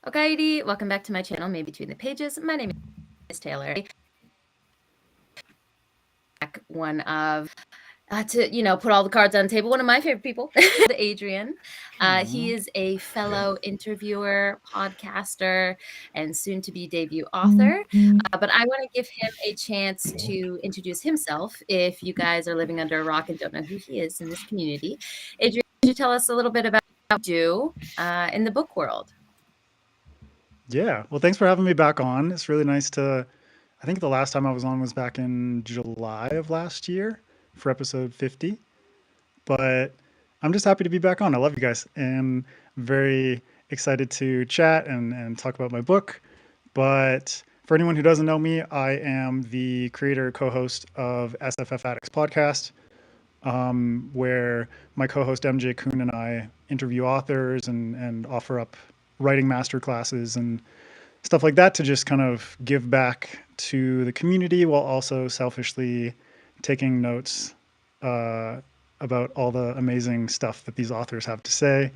Alrighty, welcome back to my channel, Maybe Between the Pages. My name is Taylor. One of, to put all the cards on the table, one of my favorite people, Adrian. He is a fellow interviewer, podcaster, and soon-to-be debut author. But I want to give him a chance to introduce himself if you guys are living under a rock and don't know who he is in this community. Adrian, could you tell us a little bit about what you do in the book world? Yeah, well, thanks for having me back on. It's really nice I think the last time I was on was back in July of last year for episode 50. But I'm just happy to be back on. I love you guys and very excited to chat and talk about my book. But for anyone who doesn't know me, I am the creator, co-host of SFF Addicts podcast, where my co-host MJ Kuhn and I interview authors and offer up writing master classes and stuff like that to just kind of give back to the community while also selfishly taking notes about all the amazing stuff that these authors have to say.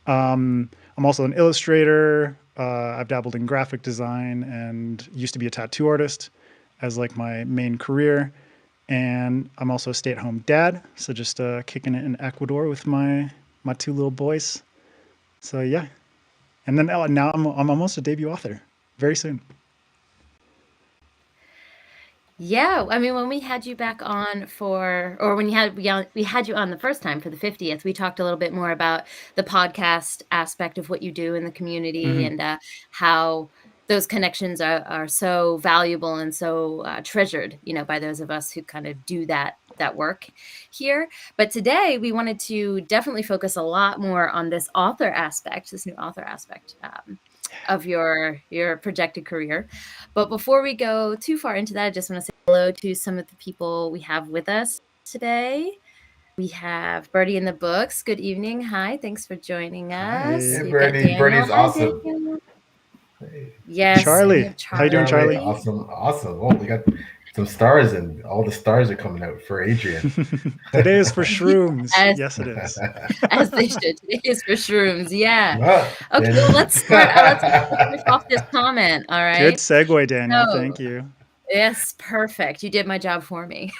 I'm also an illustrator. I've dabbled in graphic design and used to be a tattoo artist as like my main career. And I'm also a stay-at-home dad, so just kicking it in Ecuador with my two little boys. So yeah, and then now I'm almost a debut author very soon. Yeah, I mean, when we had you back on or when we had you on the first time for the 50th, we talked a little bit more about the podcast aspect of what you do in the community Mm-hmm. and how those connections are so valuable and so treasured, by those of us who kind of do that work here. But today we wanted to definitely focus a lot more on this new author aspect of your projected career. But before we go too far into that, I just want to say hello to some of the people we have with us today. We have Birdie in the books. Good evening. Hi. Thanks for joining us. Hey, Hey, We've got Bernie. Daniel. Bernie's Hi, awesome. Daniel. Hey, Yes. And we Charlie, have how you doing, Charlie. Charlie? Charlie. Awesome. Awesome. Oh, we got some stars, and all the stars are coming out for Adrian. Today is for shrooms. Yes, Yes, it is. as they should. Today is for shrooms. Yeah. Well, Okay. Well, then. let's start. Let's finish off this comment. All Good right. segue, Daniel. So, Thank you. yes, perfect. You did my job for me.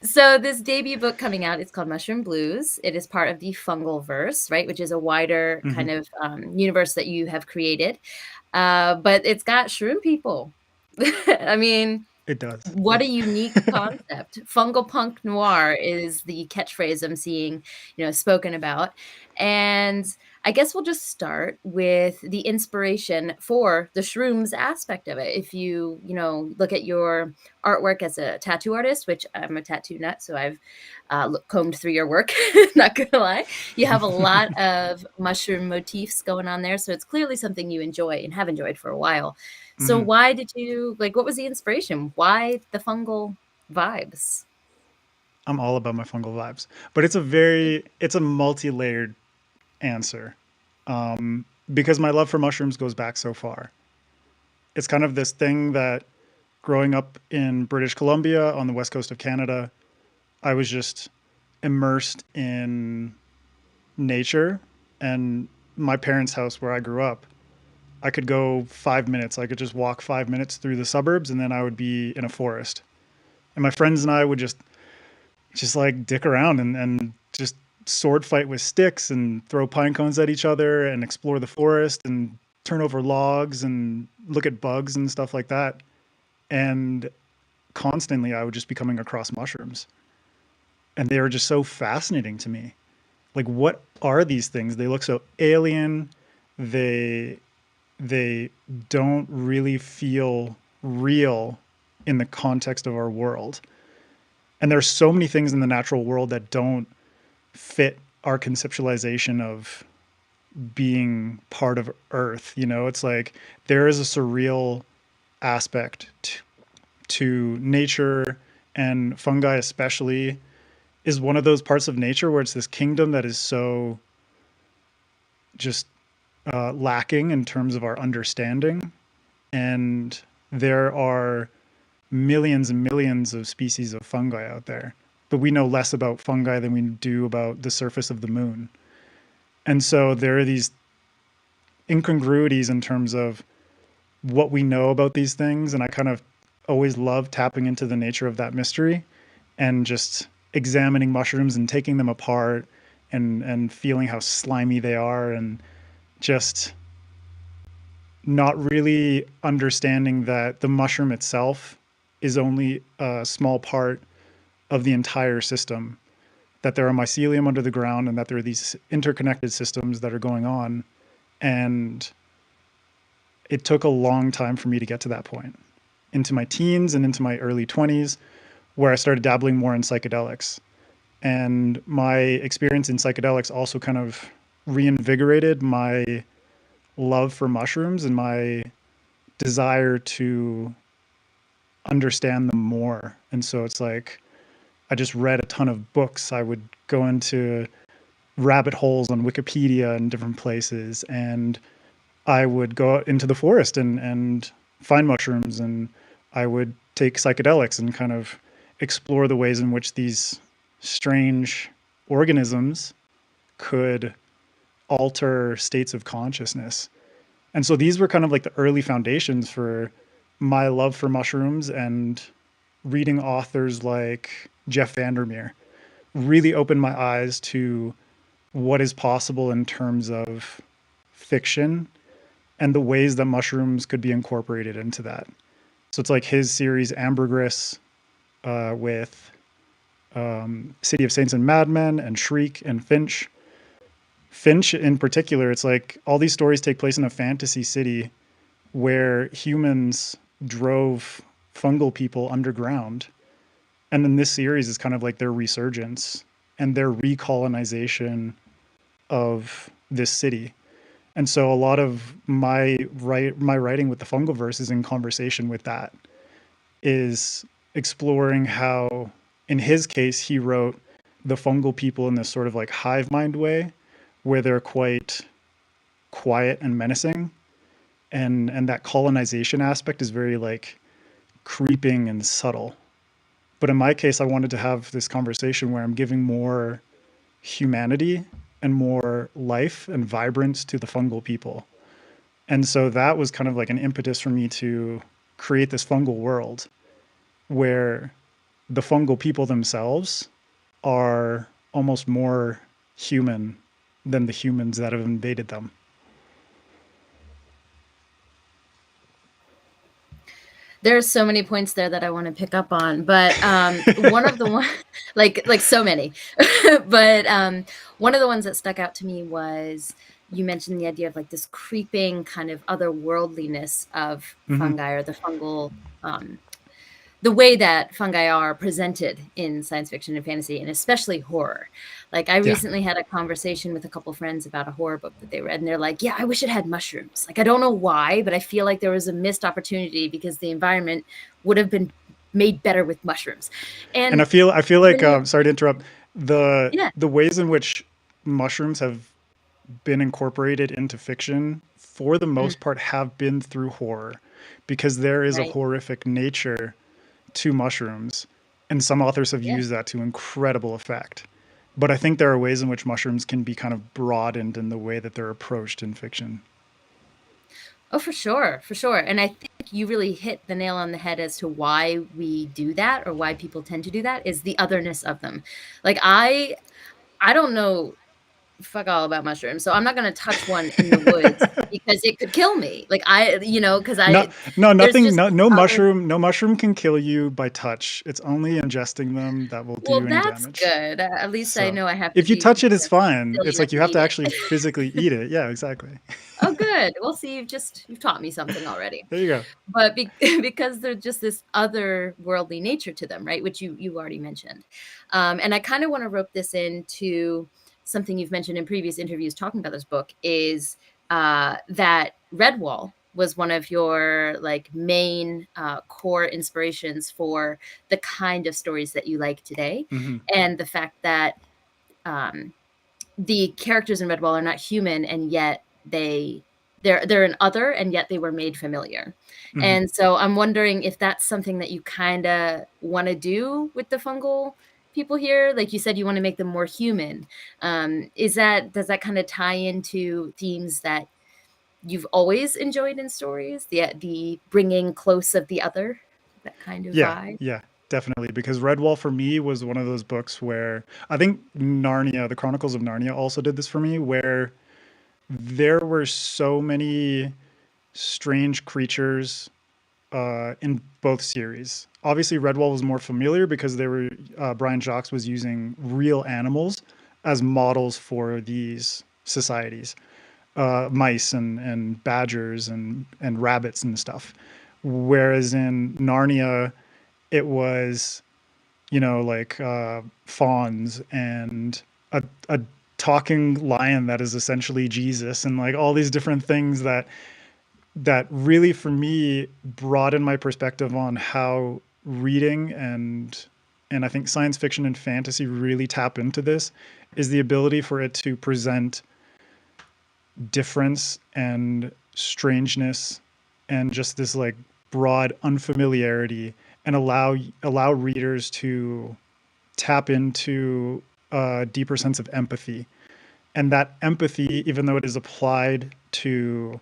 So this debut book coming out, it's called Mushroom Blues. It is part of the Fungal Verse, right, which is a wider Mhm. kind of universe that you have created. But it's got shroom people. I mean, It does. what a unique concept. Fungal punk noir is the catchphrase I'm seeing, spoken about. And I guess we'll just start with the inspiration for the shrooms aspect of it. If you, look at your artwork as a tattoo artist, which I'm a tattoo nut, so I've combed through your work, not gonna lie. You have a lot of mushroom motifs going on there. So it's clearly something you enjoy and have enjoyed for a while. So Mhm. why did you what was the inspiration? Why the fungal vibes? I'm all about my fungal vibes, but it's a multi-layered answer, because my love for mushrooms goes back so far. It's kind of this thing that growing up in British Columbia on the west coast of Canada, I was just immersed in nature, and my parents' house where I grew up, I could go 5 minutes. I could just walk 5 minutes through the suburbs and then I would be in a forest. And my friends and I would just like dick around and just sword fight with sticks and throw pine cones at each other and explore the forest and turn over logs and look at bugs and stuff like that. And constantly I would just be coming across mushrooms. And they were just so fascinating to me. Like, what are these things? They look so alien. They they don't really feel real in the context of our world. And there's so many things in the natural world that don't fit our conceptualization of being part of Earth. It's like there is a surreal aspect to nature, and fungi especially is one of those parts of nature where it's this kingdom that is so just lacking in terms of our understanding. And there are millions and millions of species of fungi out there, but we know less about fungi than we do about the surface of the moon. And so there are these incongruities in terms of what we know about these things, and I kind of always love tapping into the nature of that mystery and just examining mushrooms and taking them apart and feeling how slimy they are, and just not really understanding that the mushroom itself is only a small part of the entire system, that there are mycelium under the ground and that there are these interconnected systems that are going on. And it took a long time for me to get to that point, into my teens and into my early 20s, where I started dabbling more in psychedelics. And my experience in psychedelics also kind of reinvigorated my love for mushrooms and my desire to understand them more. And so it's like I just read a ton of books. I would go into rabbit holes on Wikipedia and different places, and I would go out into the forest and find mushrooms, and I would take psychedelics and kind of explore the ways in which these strange organisms could alter states of consciousness. And so these were kind of like the early foundations for my love for mushrooms, and reading authors like Jeff Vandermeer really opened my eyes to what is possible in terms of fiction and the ways that mushrooms could be incorporated into that. So it's like his series Ambergris, with City of Saints and Madmen and Shriek and Finch. Finch in particular, it's like all these stories take place in a fantasy city where humans drove fungal people underground. And then this series is kind of like their resurgence and their recolonization of this city. And so a lot of my writing with the fungal verse is in conversation with that, is exploring how, in his case, he wrote the fungal people in this sort of like hive mind way, where they're quite quiet and menacing. And that colonization aspect is very like creeping and subtle. But in my case, I wanted to have this conversation where I'm giving more humanity and more life and vibrance to the fungal people. And so that was kind of like an impetus for me to create this fungal world where the fungal people themselves are almost more human than the humans that have invaded them. There's so many points there that I want to pick up on, but one of the one, like so many, but one of the ones that stuck out to me was you mentioned the idea of like this creeping kind of otherworldliness of fungi, or the fungal, the way that fungi are presented in science fiction and fantasy, and especially horror. Like I recently had a conversation with a couple friends about a horror book that they read, and they're like, yeah, I wish it had mushrooms. Like, I don't know why, but I feel like there was a missed opportunity because the environment would have been made better with mushrooms. And I feel like, when sorry to interrupt, yeah, the ways in which mushrooms have been incorporated into fiction, for the most part, have been through horror, because there is a right, horrific nature to mushrooms, and some authors have yeah. used that to incredible effect. But I think there are ways in which mushrooms can be kind of broadened in the way that they're approached in fiction. Oh, for sure, for sure. And I think you really hit the nail on the head as to why we do that, or why people tend to do that, is the otherness of them. Like I don't know fuck all about mushrooms, so I'm not gonna touch one in the woods because it could kill me. Like because No, there's nothing, just this no other. mushroom can kill you by touch. It's only ingesting them that will do Well, you any that's damage. good. At least I So know I have to if you be, touch it, it's fine. silly It's enough like to you have eat to it. actually physically eat it. Yeah, exactly. Oh, good. Well, see, you've taught me something already. There you go. But because there's just this otherworldly nature to them, right? Which you already mentioned. And I kind of want to rope this into something you've mentioned in previous interviews talking about this book, is that Redwall was one of your like main core inspirations for the kind of stories that you like today. And the fact that um, the characters in Redwall are not human, and yet they're an other, and yet they were made familiar. And so I'm wondering if that's something that you kind of want to do with the fungal people here. Like you said, you want to make them more human. Does that kind of tie into themes that you've always enjoyed in stories, the bringing close of the other, that kind of Yeah, vibe. yeah, definitely. Because Redwall for me was one of those books where I think Narnia, the Chronicles of Narnia, also did this for me, where there were so many strange creatures in both series. Obviously, Redwall was more familiar because they were Brian Jacques was using real animals as models for these societies, mice and badgers and rabbits and stuff. Whereas in Narnia, it was, you know, like fawns and a talking lion that is essentially Jesus, and like all these different things that really for me broadened my perspective on how reading and I think science fiction and fantasy really tap into this, is the ability for it to present difference and strangeness and just this like broad unfamiliarity, and allow readers to tap into a deeper sense of empathy. And that empathy, even though it is applied to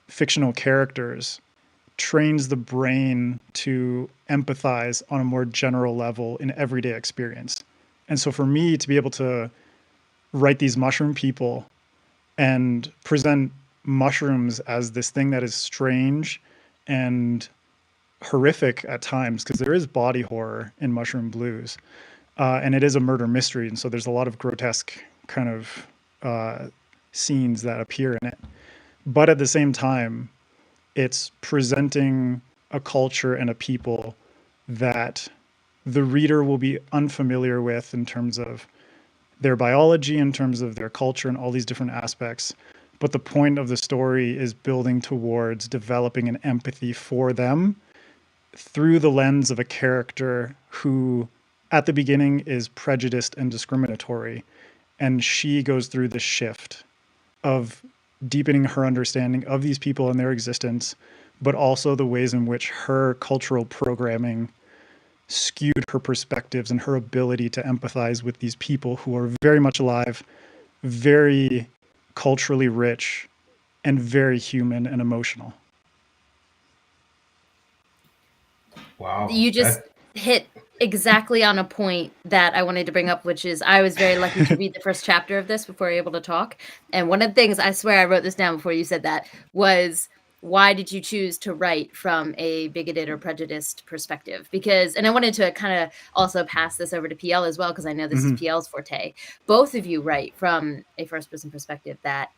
fictional characters, trains the brain to empathize on a more general level in everyday experience. And so for me to be able to write these mushroom people and present mushrooms as this thing that is strange and horrific at times, because there is body horror in Mushroom Blues, and it is a murder mystery, and so there's a lot of grotesque kind of scenes that appear in it. But at the same time, it's presenting a culture and a people that the reader will be unfamiliar with in terms of their biology, in terms of their culture, and all these different aspects. But the point of the story is building towards developing an empathy for them through the lens of a character who, at the beginning, is prejudiced and discriminatory. And she goes through this shift of deepening her understanding of these people and their existence, but also the ways in which her cultural programming skewed her perspectives and her ability to empathize with these people who are very much alive, very culturally rich, and very human and emotional. Wow, You just that hit exactly on a point that I wanted to bring up, which is I was very lucky to read the first chapter of this before we were able to talk. And one of the things, I swear I wrote this down before you said that, was why did you choose to write from a bigoted or prejudiced perspective? Because, and I wanted to kind of also pass this over to PL as well, because I know this is PL's forte. Both of you write from a first person perspective that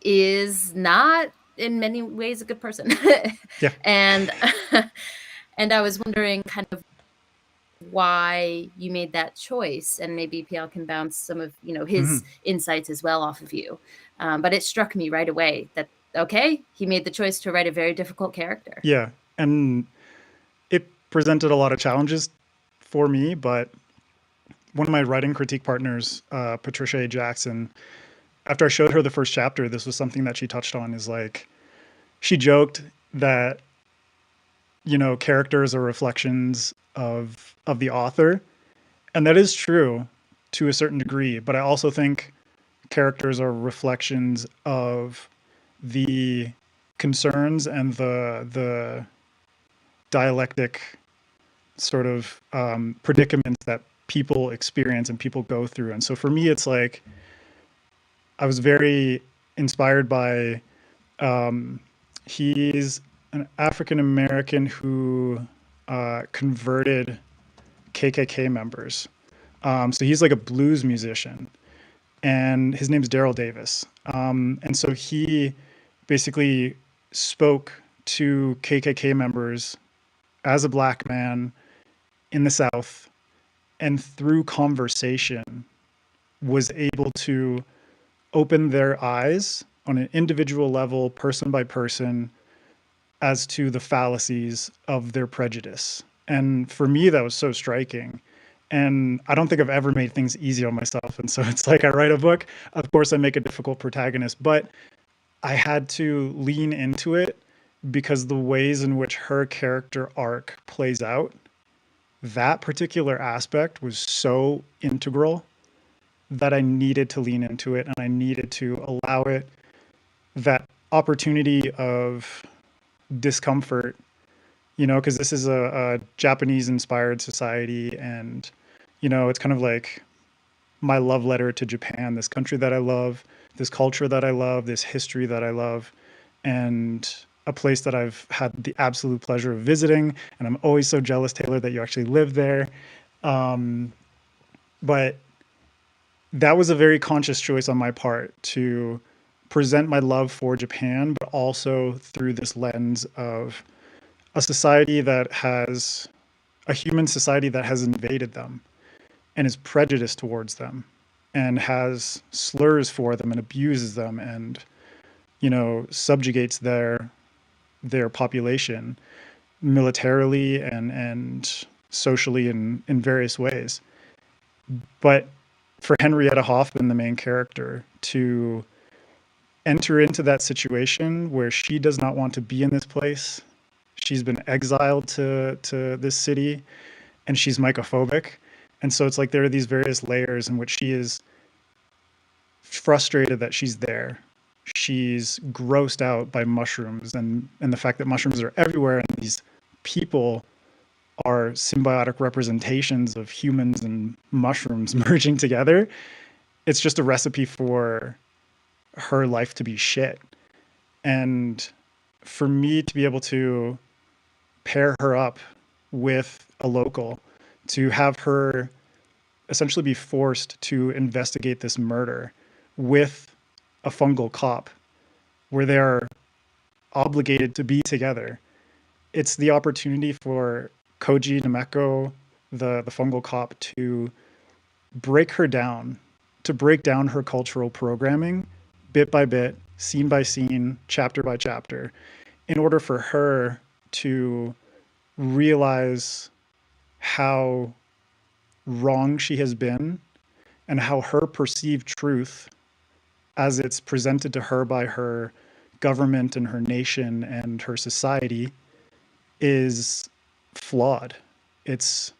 is not in many ways a good person. Yeah. And and I was wondering kind of why you made that choice, and maybe PL can bounce some of, you know, his insights as well off of you. But it struck me right away that, okay, he made the choice to write a very difficult character. Yeah. And it presented a lot of challenges for me, but one of my writing critique partners, Patricia A. Jackson, after I showed her the first chapter, this was something that she touched on, is like, she joked that, you know, characters are reflections of the author. And that is true to a certain degree, but I also think characters are reflections of the concerns and the dialectic sort of predicaments that people experience and people go through. And so for me, it's like I was very inspired by he's an African American who converted KKK members. So he's like a blues musician, and his name's Daryl Davis. And so he basically spoke to KKK members as a black man in the South, and through conversation was able to open their eyes on an individual level, person by person, as to the fallacies of their prejudice. And for me, that was so striking. And I don't think I've ever made things easy on myself. And so it's like I write a book, of course I make a difficult protagonist, but I had to lean into it because the ways in which her character arc plays out, that particular aspect was so integral that I needed to lean into it, and I needed to allow it that opportunity of discomfort, you know, because this is a Japanese inspired society, and you know, it's kind of like my love letter to Japan, this country that I love, this culture that I love, this history that I love, and a place that I've had the absolute pleasure of visiting. And I'm always so jealous, Taylor, that you actually live there. But that was a very conscious choice on my part to present my love for Japan, but also through this lens of a society that has a human society that has invaded them and is prejudiced towards them and has slurs for them and abuses them and, you know, subjugates their population militarily and socially in various ways. But for Henrietta Hoffman, the main character, to enter into that situation where she does not want to be in this place, she's been exiled to this city, and she's mycophobic. And so it's like there are these various layers in which she is frustrated that she's there. She's grossed out by mushrooms and the fact that mushrooms are everywhere, and these people are symbiotic representations of humans and mushrooms merging together. It's just a recipe for her life to be shit. And for me to be able to pair her up with a local, to have her essentially be forced to investigate this murder with a fungal cop, where they are obligated to be together. It's the opportunity for Koji Nameko, the fungal cop, to break her down, to break down her cultural programming bit by bit, scene by scene, chapter by chapter, in order for her to realize how wrong she has been and how her perceived truth, as it's presented to her by her government and her nation and her society, is flawed. It's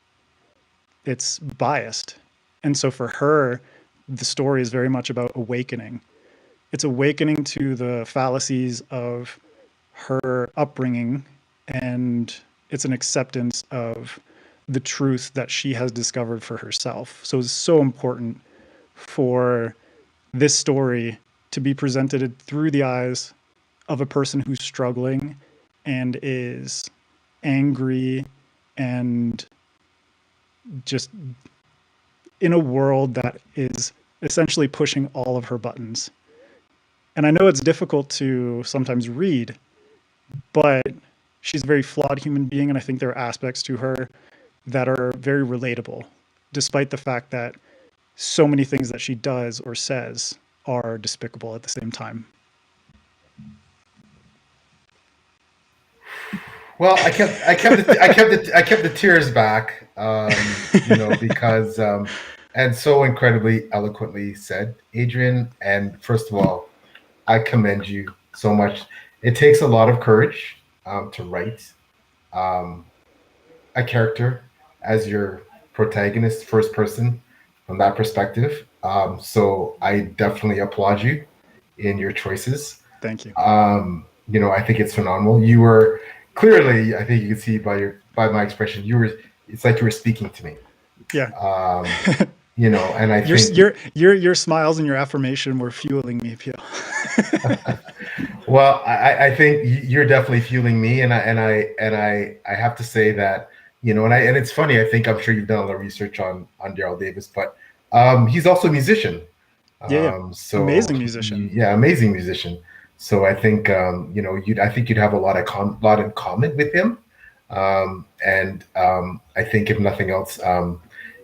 biased. And so for her, the story is very much about awakening. It's awakening to the fallacies of her upbringing, and it's an acceptance of the truth that she has discovered for herself. So it's so important for this story to be presented through the eyes of a person who's struggling and is angry and just in a world that is essentially pushing all of her buttons. And I know it's difficult to sometimes read, but she's a very flawed human being, and I think there are aspects to her that are very relatable, despite the fact that so many things that she does or says are despicable at the same time. Well, I kept the tears back, you know, because and so incredibly eloquently said, Adrian. And first of all, I commend you so much. It takes a lot of courage to write a character as your protagonist, first person, from that perspective. So I definitely applaud you in your choices. Thank you. You know, I think it's phenomenal. You were clearly, I think you can see by my expression, it's like you were speaking to me. Yeah. You know, and I think your smiles and your affirmation were fueling me, PL. Well, I think you're definitely fueling me, and I have to say that, you know, and it's funny. I think I'm sure you've done a lot of research on Daryl Davis, but he's also a musician. Yeah. So amazing musician. Yeah, amazing musician. So I think you know, I think you'd have a lot in common with him. And I think if nothing else,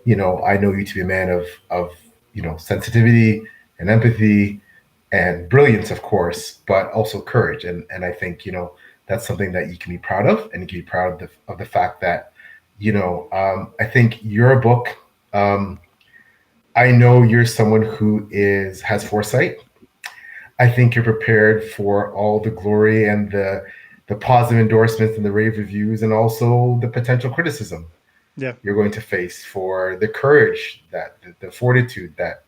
you know, I know you to be a man of you know, sensitivity and empathy and brilliance, of course, but also courage. And I think, you know, that's something that you can be proud of, and you can be proud of the fact that, you know, I think your book. I know you're someone who has foresight. I think you're prepared for all the glory and the positive endorsements and the rave reviews, and also the potential criticism you're going to face, for the courage, that the fortitude that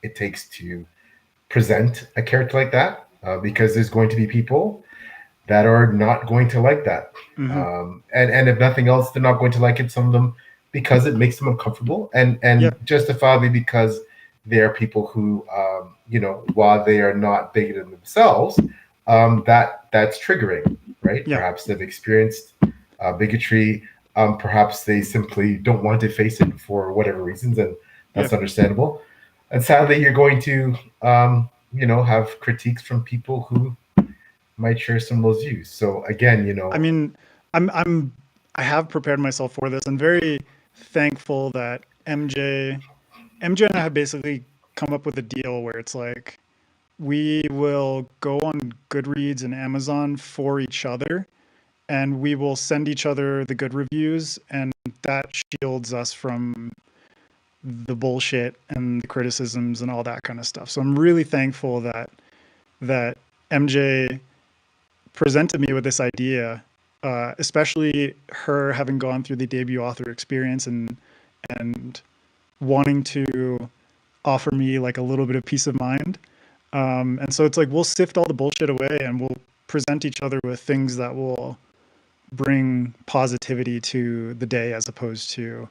it takes to present a character like that. because there's going to be people that are not going to like that. Mm-hmm. And if nothing else, they're not going to like it, some of them, because it makes them uncomfortable, and Yeah. justifiably, because they are people who, while they are not bigoted themselves, that's triggering, right? Yeah. Perhaps they've experienced bigotry. Perhaps they simply don't want to face it for whatever reasons, and Yeah. that's understandable. And sadly, you're going to, have critiques from people who might share some of those views. So again, I mean, I have prepared myself for this. I'm very thankful that MJ and I have basically come up with a deal where it's like we will go on Goodreads and Amazon for each other, and we will send each other the good reviews, and that shields us from the bullshit and the criticisms and all that kind of stuff. So I'm really thankful that MJ presented me with this idea, especially her having gone through the debut author experience and wanting to offer me like a little bit of peace of mind. And so it's like we'll sift all the bullshit away and we'll present each other with things that will bring positivity to the day, as opposed to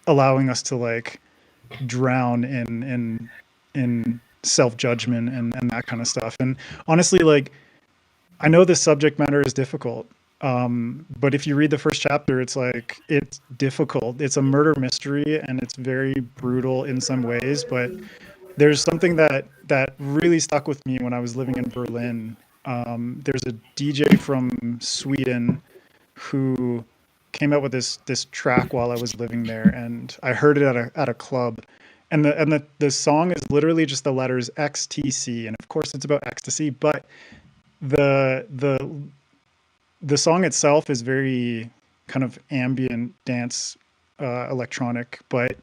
allowing us to like drown in self-judgment and that kind of stuff. And honestly, like, I know this subject matter is difficult, but if you read the first chapter, it's like it's difficult. It's a murder mystery and it's very brutal in some ways, but there's something that really stuck with me when I was living in Berlin. There's a DJ from Sweden who came out with this track while I was living there, and I heard it at a club, and the song is literally just the letters XTC, and of course it's about ecstasy, but the the song itself is very kind of ambient dance, electronic, but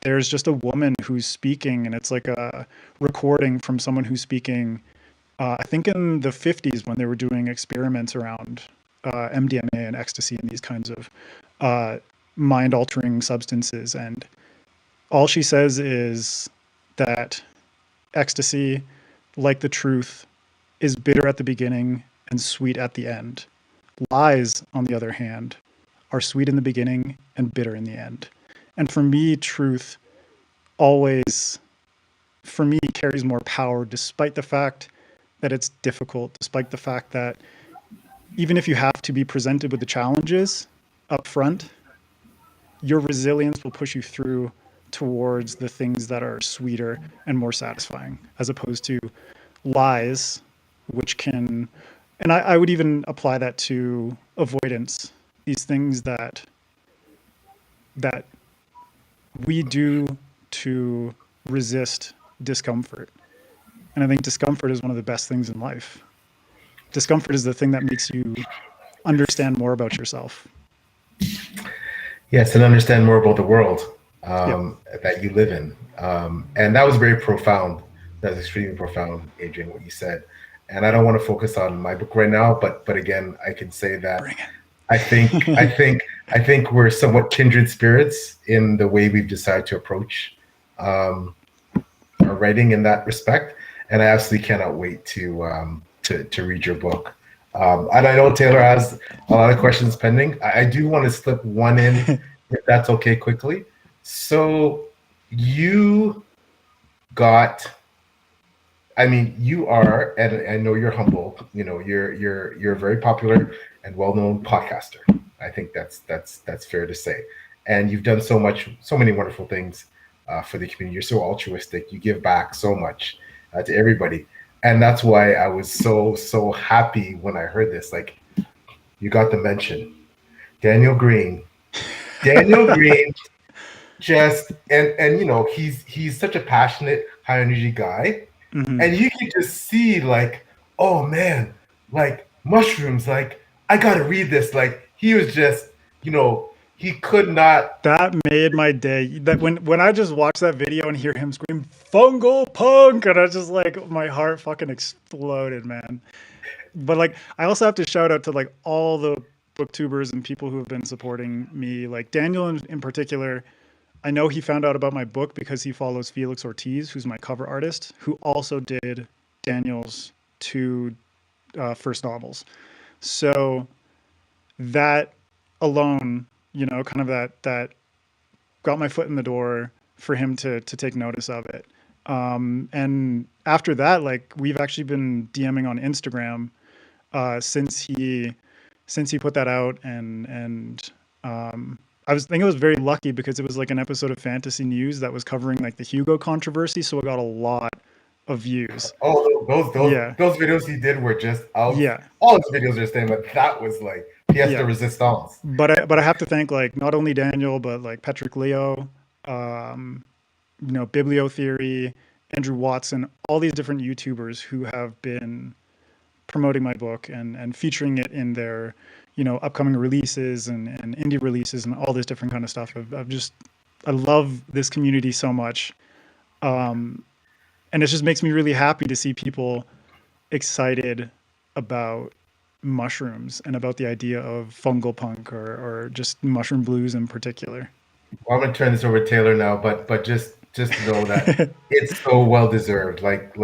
there's just a woman who's speaking, and it's like a recording from someone who's speaking, I think in the 50s when they were doing experiments around MDMA and ecstasy and these kinds of mind altering substances. And all she says is that ecstasy, like the truth, is bitter at the beginning and sweet at the end. Lies, on the other hand, are sweet in the beginning and bitter in the end. And for me, truth always, for me, carries more power, despite the fact that it's difficult, despite the fact that even if you have to be presented with the challenges up front, your resilience will push you through towards the things that are sweeter and more satisfying, as opposed to lies, which can, and I would even apply that to avoidance, these things that we do to resist discomfort. And I think discomfort is one of the best things in life. Discomfort is the thing that makes you understand more about yourself. Yes, and understand more about the world Yep. that you live in. And that was very profound. That's extremely profound, Adrian, what you said. And I don't want to focus on my book right now, but again, I can say that Bring it. I think we're somewhat kindred spirits in the way we've decided to approach our writing in that respect. And I absolutely cannot wait to read your book. And I know Taylor has a lot of questions pending. I do want to slip one in, if that's okay, quickly. So you got, I mean, you are, and I know you're humble. You know, you're a very popular and well-known podcaster. I think that's fair to say. And you've done so many wonderful things for the community. You're so altruistic. You give back so much to everybody. And that's why I was so happy when I heard this. Like, you got the mention. Daniel Green, just and you know, he's such a passionate, high energy guy. Mm-hmm. And you can just see, like, oh man, like mushrooms, like I gotta read this. Like, he was just, he could not. That made my day. That when I just watch that video and hear him scream "fungal punk," and I just like my heart fucking exploded, man. But like, I also have to shout out to like all the booktubers and people who have been supporting me. Like Daniel in particular, I know he found out about my book because he follows Felix Ortiz, who's my cover artist, who also did Daniel's two first novels. So that alone, kind of that got my foot in the door for him to take notice of it. And after that, like, we've actually been DMing on Instagram since he put that out, and I think I was very lucky because it was like an episode of Fantasy News that was covering like the Hugo controversy, so it got a lot of views. Oh, Yeah. those videos he did were just out. Yeah. All his videos are saying, but that was like pièce de résistance. But I have to thank, like, not only Daniel, but like Patrick Leo, Bibliotheory, Andrew Watson, all these different YouTubers who have been promoting my book and featuring it in their, upcoming releases and indie releases and all this different kind of stuff. I love this community so much. And it just makes me really happy to see people excited about mushrooms and about the idea of fungal punk or just mushroom blues in particular. Well, I'm gonna turn this over to Taylor now, but just know that it's so well deserved. Like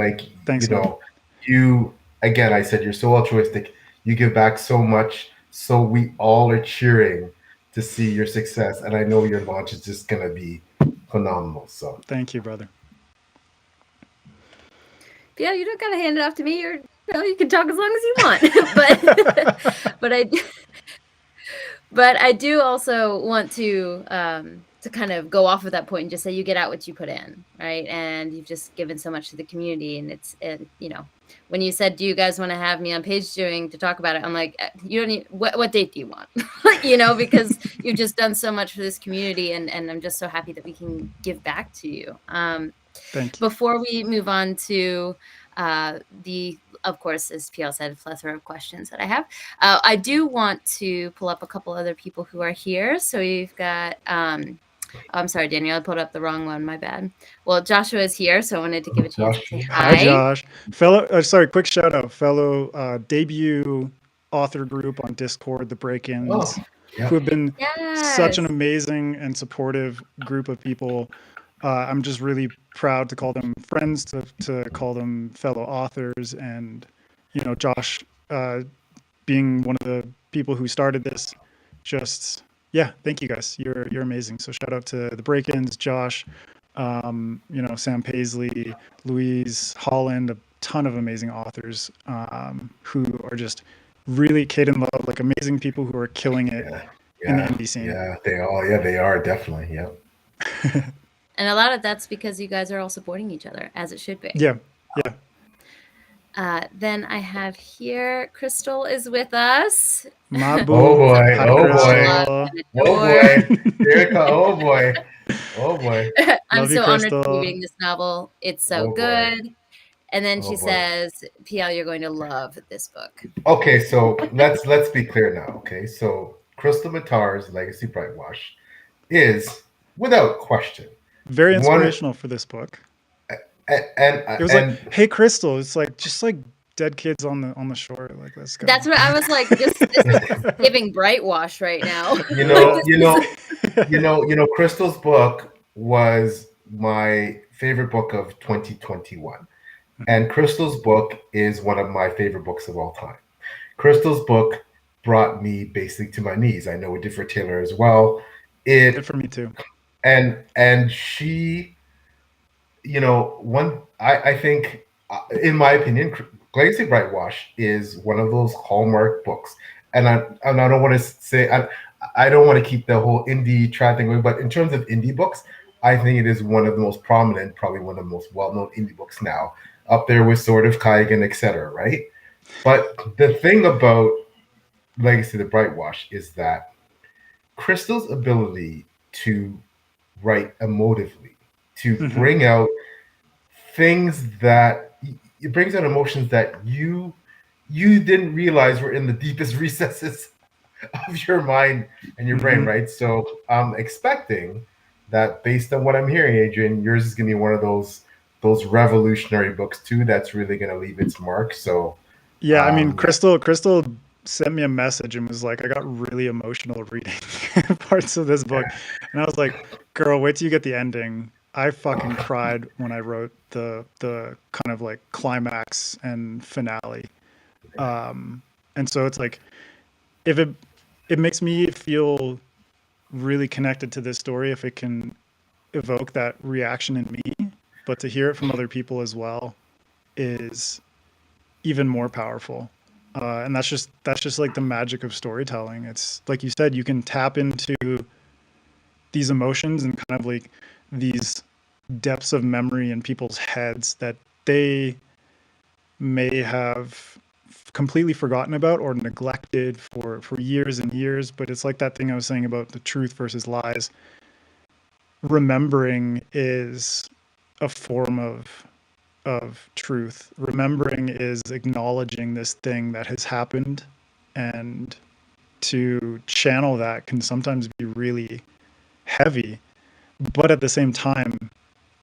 Thanks, man. You, again, I said you're so altruistic. You give back so much, so we all are cheering to see your success, and I know your launch is just gonna be phenomenal. So thank you, brother. Yeah, you don't gotta hand it off to me. You can talk as long as you want. but I do also want to kind of go off of that point and just say you get out what you put in, right? And you've just given so much to the community, and when you said, do you guys want to have me on Page Doing to talk about it? I'm like, you don't need, what date do you want? Because you've just done so much for this community, and I'm just so happy that we can give back to you. Thank you. Before we move on to of course, as PL said, plethora of questions that I have, I do want to pull up a couple other people who are here. So we've got, I'm sorry, Daniel, I pulled up the wrong one. My bad. Well, Joshua is here, so I wanted to give a chance to say hi. Hi, Josh. Quick shout out, fellow debut author group on Discord, the Break-Ins, who have been such an amazing and supportive group of people. I'm just really proud to call them friends, to call them fellow authors, and Josh being one of the people who started this. Just thank you guys. You're amazing. So shout out to the Break-Ins, Josh, Sam Paisley, Louise Holland, a ton of amazing authors who are just really kid in love, like amazing people who are killing it in the indie scene. Yeah, they are definitely. Yeah. And a lot of that's because you guys are all supporting each other, as it should be. Yeah. Then I have here, Crystal is with us. My boo. Oh boy. Hi, Oh Crystal. boy. Oh boy. Erica, oh boy. Oh boy. I'm so honored to be Crystal. reading this novel. It's so good. And then she says, PL, you're going to love this book. Okay, so let's be clear now. Okay, so Crystal Matar's Legacy Brightwash is, without question, very inspirational for this book. And it was like, hey, Crystal, it's like just like dead kids on the shore. Like, let's go. That's what I was like. This is giving Brightwash right now. Crystal's book was my favorite book of 2021, and Crystal's book is one of my favorite books of all time. Crystal's book brought me basically to my knees. I know it did for Taylor as well. It did for me too. And she, I think, in my opinion, Legacy Brightwash is one of those hallmark books. And I don't want to say, I don't want to keep the whole indie trad thing going, but in terms of indie books, I think it is one of the most prominent, probably one of the most well-known indie books now, up there with Sword of Kaigan, etc., right? But the thing about Legacy of the Brightwash is that Crystal's ability to write emotively, to bring out things that it brings out emotions that you didn't realize were in the deepest recesses of your mind and your brain, right? So I'm expecting that, based on what I'm hearing, Adrian, yours is gonna be one of those revolutionary books too that's really gonna leave its mark. So I mean, Crystal sent me a message and was like, I got really emotional reading parts of this book. And I was like, girl, wait till you get the ending. I fucking cried when I wrote the kind of like climax and finale. And so it's like if it makes me feel really connected to this story if it can evoke that reaction in me, but to hear it from other people as well is even more powerful. And that's just like the magic of storytelling. It's like you said, you can tap into these emotions and kind of like these depths of memory in people's heads that they may have completely forgotten about or neglected for years and years. But it's like that thing I was saying about the truth versus lies. Remembering is a form of truth. Remembering is acknowledging this thing that has happened, and to channel that can sometimes be really heavy, but at the same time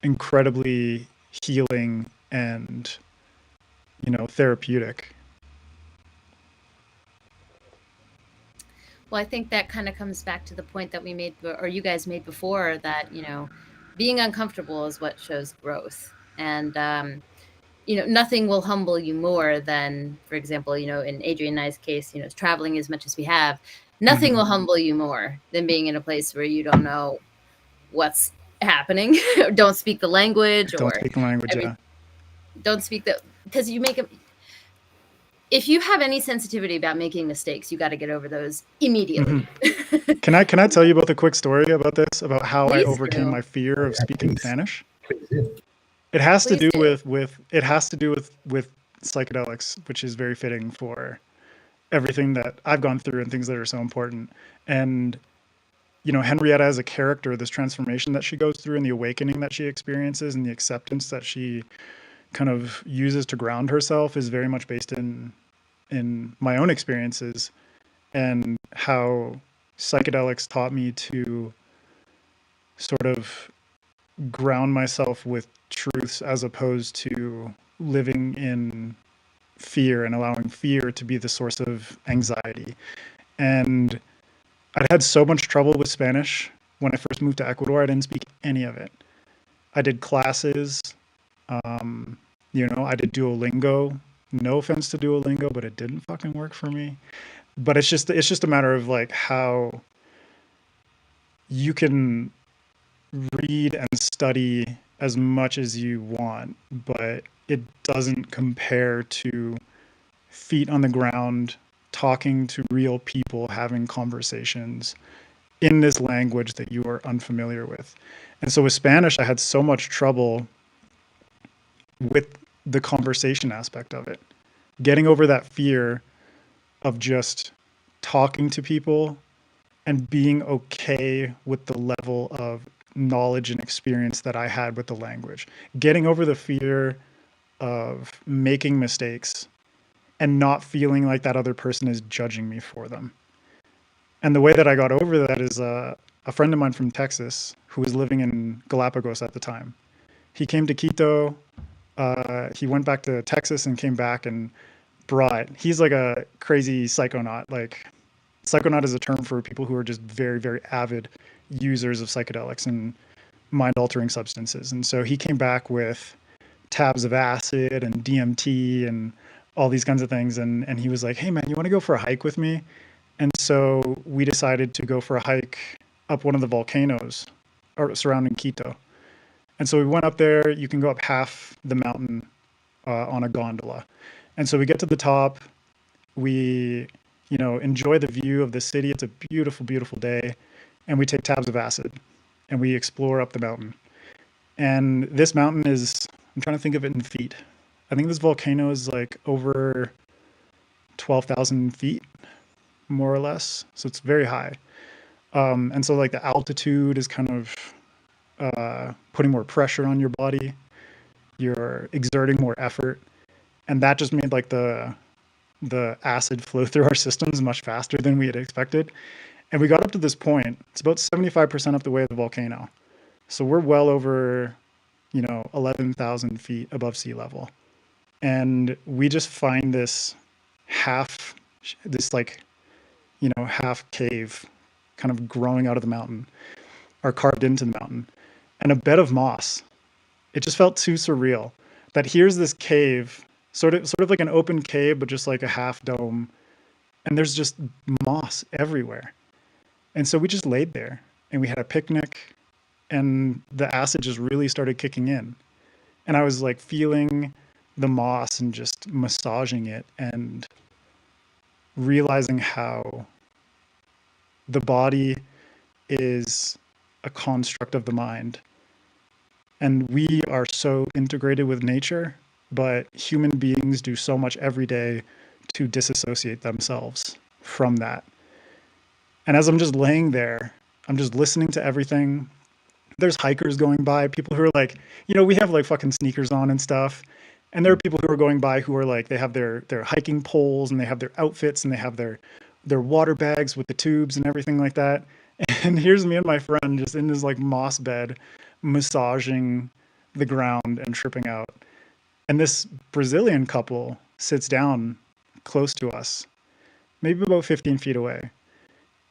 incredibly healing and therapeutic. Well, I think that kind of comes back to the point that we made, or you guys made before, that, being uncomfortable is what shows growth. And, nothing will humble you more than, for example, in Adrian and I's case, traveling as much as we have, nothing will humble you more than being in a place where you don't know what's happening, don't speak the language, Don't or speak the language, every, yeah. don't speak the, because you make if you have any sensitivity about making mistakes, you got to get over those immediately. Can I tell you about the quick story about this, about how I Please overcame do. my fear of Yeah, speaking please. Spanish? Please do. It has to Please do do. with psychedelics, which is very fitting for everything that I've gone through and things that are so important. And Henrietta as a character, this transformation that she goes through and the awakening that she experiences and the acceptance that she kind of uses to ground herself is very much based in my own experiences and how psychedelics taught me to sort of ground myself with truths as opposed to living in fear and allowing fear to be the source of anxiety. And I'd had so much trouble with Spanish when I first moved to Ecuador. I didn't speak any of it. I did classes, I did Duolingo. No offense to Duolingo, but it didn't fucking work for me. But it's just a matter of like how you can read and study as much as you want, but it doesn't compare to feet on the ground, talking to real people, having conversations in this language that you are unfamiliar with. And so with Spanish, I had so much trouble with the conversation aspect of it, getting over that fear of just talking to people and being okay with the level of knowledge and experience that I had with the language, getting over the fear of making mistakes and not feeling like that other person is judging me for them. And the way that I got over that is a friend of mine from Texas who was living in Galapagos at the time. He came to Quito. He went back to Texas and came back and he's like a crazy psychonaut. Like, psychonaut is a term for people who are just very, very avid users of psychedelics and mind altering substances. And so he came back with tabs of acid and DMT and all these kinds of things. And he was like, hey, man, you want to go for a hike with me? And so we decided to go for a hike up one of the volcanoes surrounding Quito. And so we went up there. You can go up half the mountain on a gondola. And so we get to the top. We, enjoy the view of the city. It's a beautiful, beautiful day. And we take tabs of acid and we explore up the mountain. And this mountain is, I'm trying to think of it in feet. I think this volcano is like over 12,000 feet, more or less. So it's very high. And so like the altitude is kind of putting more pressure on your body. You're exerting more effort. And that just made like the acid flow through our systems much faster than we had expected. And we got up to this point. It's about 75% up the way of the volcano. So we're well over, 11,000 feet above sea level. And we just find this half cave kind of growing out of the mountain or carved into the mountain. and a bed of moss. It just felt too surreal that here's this cave, sort of like an open cave, but just like a half dome, and there's just moss everywhere. And so we just laid there and we had a picnic, and the acid just really started kicking in. And I was like feeling the moss and just massaging it and realizing how the body is a construct of the mind. And we are so integrated with nature, but human beings do so much every day to disassociate themselves from that. And as I'm just laying there, I'm just listening to everything. There's hikers going by, people who are like, we have like fucking sneakers on and stuff. And there are people who are going by who are like, they have their hiking poles and they have their outfits and they have their water bags with the tubes and everything like that. And here's me and my friend just in this like moss bed, massaging the ground and tripping out. And this Brazilian couple sits down close to us, maybe about 15 feet away.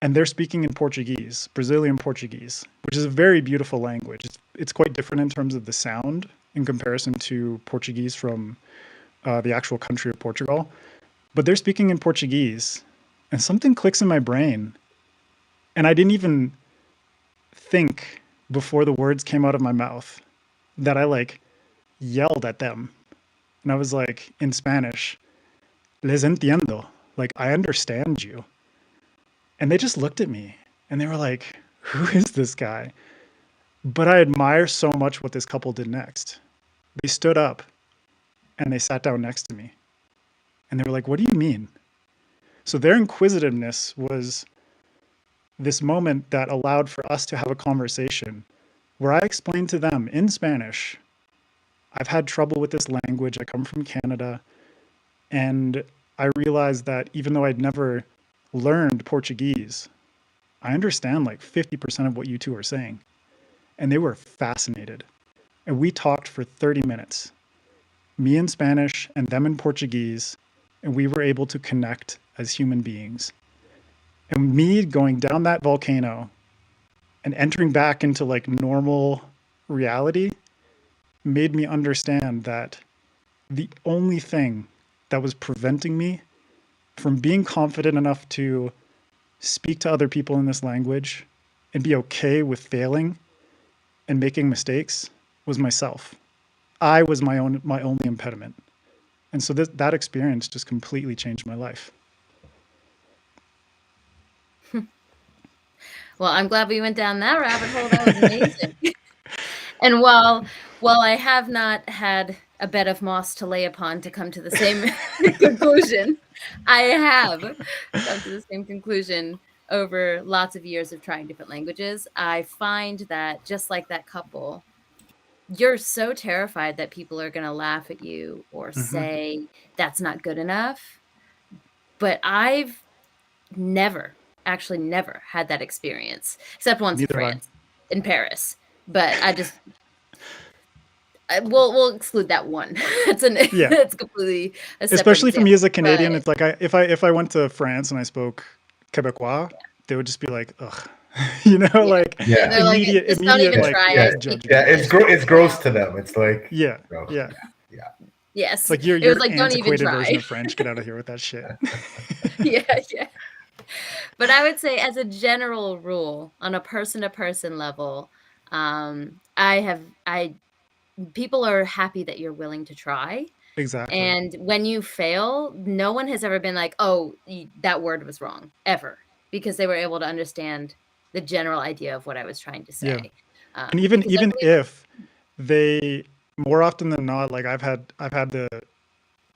And they're speaking in Portuguese, Brazilian Portuguese, which is a very beautiful language. It's quite different in terms of the sound in comparison to Portuguese from the actual country of Portugal. But they're speaking in Portuguese, and something clicks in my brain. And I didn't even think before the words came out of my mouth that I like yelled at them. And I was like, in Spanish, les entiendo, like, I understand you. And they just looked at me and they were like, who is this guy? But I admire so much what this couple did next. They stood up and they sat down next to me. And they were like, what do you mean? So their inquisitiveness was this moment that allowed for us to have a conversation where I explained to them in Spanish, I've had trouble with this language. I come from Canada. And I realized that even though I'd never learned Portuguese, I understand like 50% of what you two are saying. And they were fascinated. And we talked for 30 minutes, me in Spanish and them in Portuguese, and we were able to connect as human beings. And me going down that volcano and entering back into like normal reality made me understand that the only thing that was preventing me from being confident enough to speak to other people in this language and be okay with failing and making mistakes was myself. I was my only impediment. And so that experience just completely changed my life. Well, I'm glad we went down that rabbit hole. That was amazing. And while I have not had a bed of moss to lay upon to come to the same conclusion, I have come to the same conclusion over lots of years of trying different languages. I find that just like that couple, you're so terrified that people are going to laugh at you or say that's not good enough. But I've actually never had that experience, except once Neither in France, in Paris. But we'll exclude that one. It's completely a separate especially for me as a Canadian. but, It's like if I went to France and I spoke Quebecois, they would just be like, ugh, like immediate don't even like try judgment. It's gross to them. It's like gross. Yes, it's like your like, antiquated version of French. Get out of here with that shit. yeah. But I would say, as a general rule, on a person-to-person level, people are happy that you're willing to try. Exactly. And when you fail, no one has ever been like, oh, that word was wrong, ever, because they were able to understand the general idea of what I was trying to say. Yeah. And even if they, more often than not, like I've had the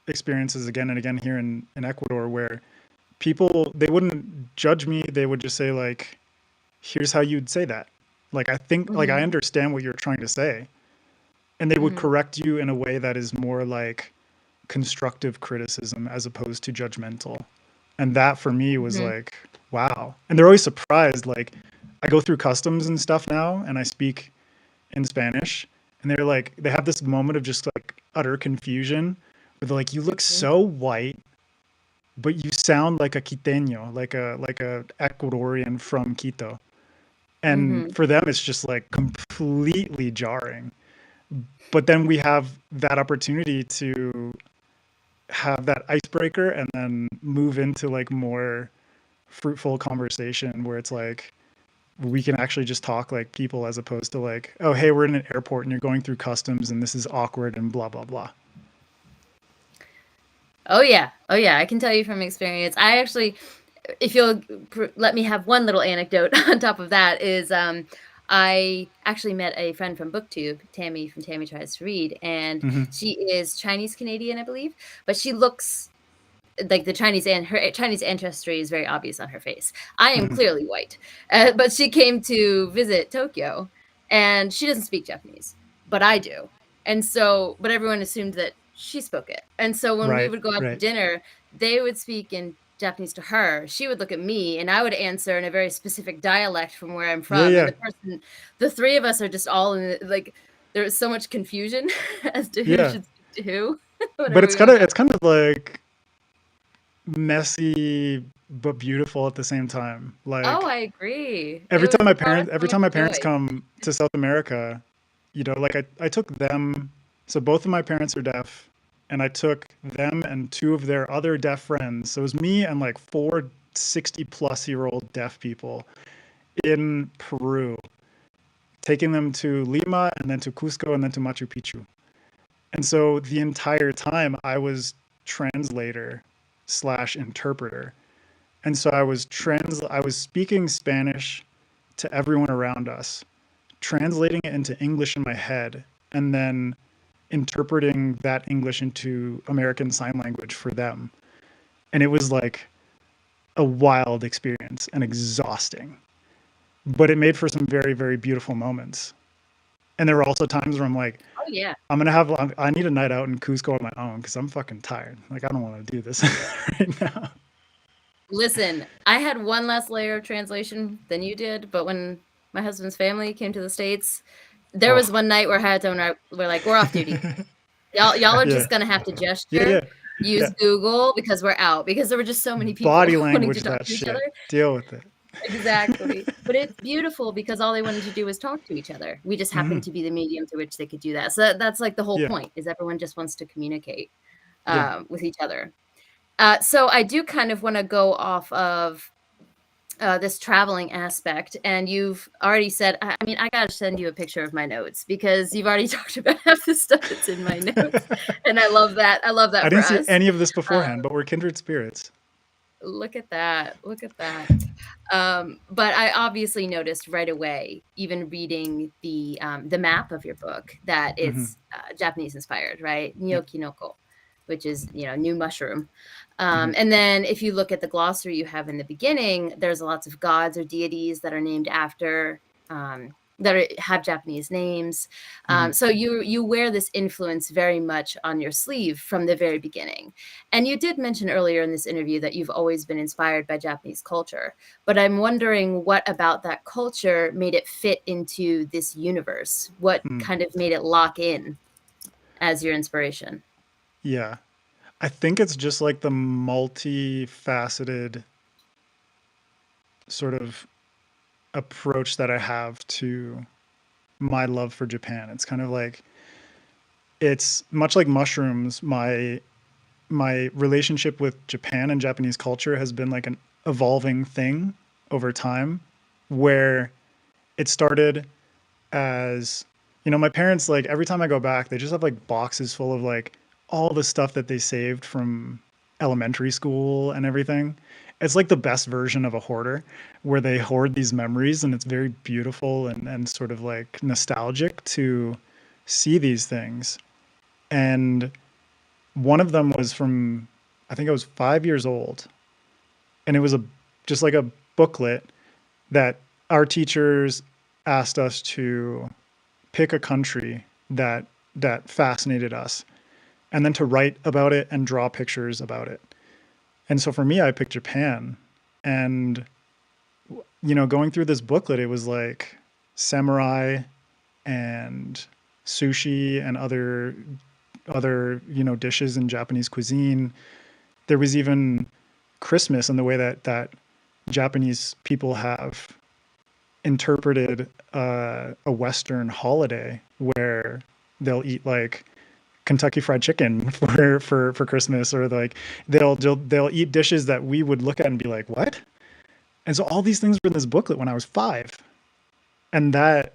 experiences again and again here in Ecuador where people, they wouldn't judge me. They would just say like, here's how you'd say that. Like, I think, like, I understand what you're trying to say. And they would correct you in a way that is more like constructive criticism as opposed to judgmental. And that for me was like, wow. And they're always surprised. Like, I go through customs and stuff now and I speak in Spanish, and they're like, they have this moment of just like utter confusion where they're like, you look so white, but you sound like a Quiteño, like a Ecuadorian from Quito. And Mhm. for them, it's just like completely jarring. But then we have that opportunity to have that icebreaker and then move into like more fruitful conversation where it's like we can actually just talk like people as opposed to like, oh, hey, we're in an airport and you're going through customs and this is awkward and blah, blah, blah. Oh yeah. Oh yeah. I can tell you from experience. I actually, if you'll let me have one little anecdote on top of that, is I actually met a friend from BookTube, Tammy from Tammy Tries to Read, and Mm-hmm. she is Chinese Canadian, I believe, but she looks like the Chinese, and her Chinese ancestry is very obvious on her face. I am Mm-hmm. clearly white, but she came to visit Tokyo, and she doesn't speak Japanese, but I do. And so, but everyone assumed that she spoke it. And so when we Right. would go out to Right. dinner, they would speak in Japanese to her. She would look at me, and I would answer in a very specific dialect from where I'm Yeah. from. And Yeah. the three of us are just all in like, there was so much confusion as to who Yeah. should speak to who But whenever we went out. it's kind of like messy but beautiful at the same time. Oh, Like I agree. It brought us so every much time my parents joy. come to South America, you know, like I took them, so both of my parents are deaf, and I took them and two of their other deaf friends. So it was me and like four 60-plus-year-old deaf people in Peru, taking them to Lima and then to Cusco and then to Machu Picchu. And so the entire time I was translator slash interpreter. And so I was speaking Spanish to everyone around us, translating it into English in my head, and then interpreting that English into American Sign Language for them. And it was like a wild experience and exhausting, but it made for some very, very beautiful moments. And there were also times where I'm like, Oh, yeah. I need a night out in Cusco on my own because I'm fucking tired. Like, I don't want to do this right now. Listen, I had one less layer of translation than you did, but when my husband's family came to the States, there was Oh, one night where Hayato and I were like, "We're off duty. Y'all are yeah. just gonna have to Yeah. gesture, Yeah. use Yeah. Google because we're out." Because there were just so many people Body wanting to language, talk that to each other. shit. Deal with it. Exactly. But it's beautiful because all they wanted to do was talk to each other. We just Hmm. happened to be the medium through which they could do that. So that's like the whole Yeah. point, is everyone just wants to communicate Yeah. with each other. So I do kind of want to go off of this traveling aspect, and you've already said, I mean, I gotta send you a picture of my notes because you've already talked about half the stuff that's in my notes, and I love that. I love I that for didn't see us. any of this Uh, beforehand, but we're kindred spirits. Look at that. Look at that. But I obviously noticed right away, even reading the map of your book, that Hmm. it's Japanese inspired, right? Yep. Nyokinoko, which is, new mushroom. Hmm. And then if you look at the glossary you have in the beginning, there's lots of gods or deities that are named after have Japanese names. Hmm. So you wear this influence very much on your sleeve from the very beginning. And you did mention earlier in this interview that you've always been inspired by Japanese culture, but I'm wondering what about that culture made it fit into this universe? What Mm. kind of made it lock in as your inspiration? Yeah. I think it's just like the multifaceted sort of approach that I have to my love for Japan. It's kind of like it's much like mushrooms. My relationship with Japan and Japanese culture has been like an evolving thing over time, where it started as, you know, my parents, like every time I go back, they just have like boxes full of like all the stuff that they saved from elementary school and everything. It's like the best version of a hoarder, where they hoard these memories, and it's very beautiful and sort of like nostalgic to see these things. And one of them was from, I think I was 5 years old, and it was a just like a booklet that our teachers asked us to pick a country that fascinated us, and then to write about it and draw pictures about it. And so for me, I picked Japan. And you know, going through this booklet, it was like samurai and sushi and other you know, dishes in Japanese cuisine. There was even Christmas and the way that Japanese people have interpreted a Western holiday where they'll eat like Kentucky Fried Chicken for Christmas, or like they'll eat dishes that we would look at and be like, what? And so all these things were in this booklet when I was 5, and that,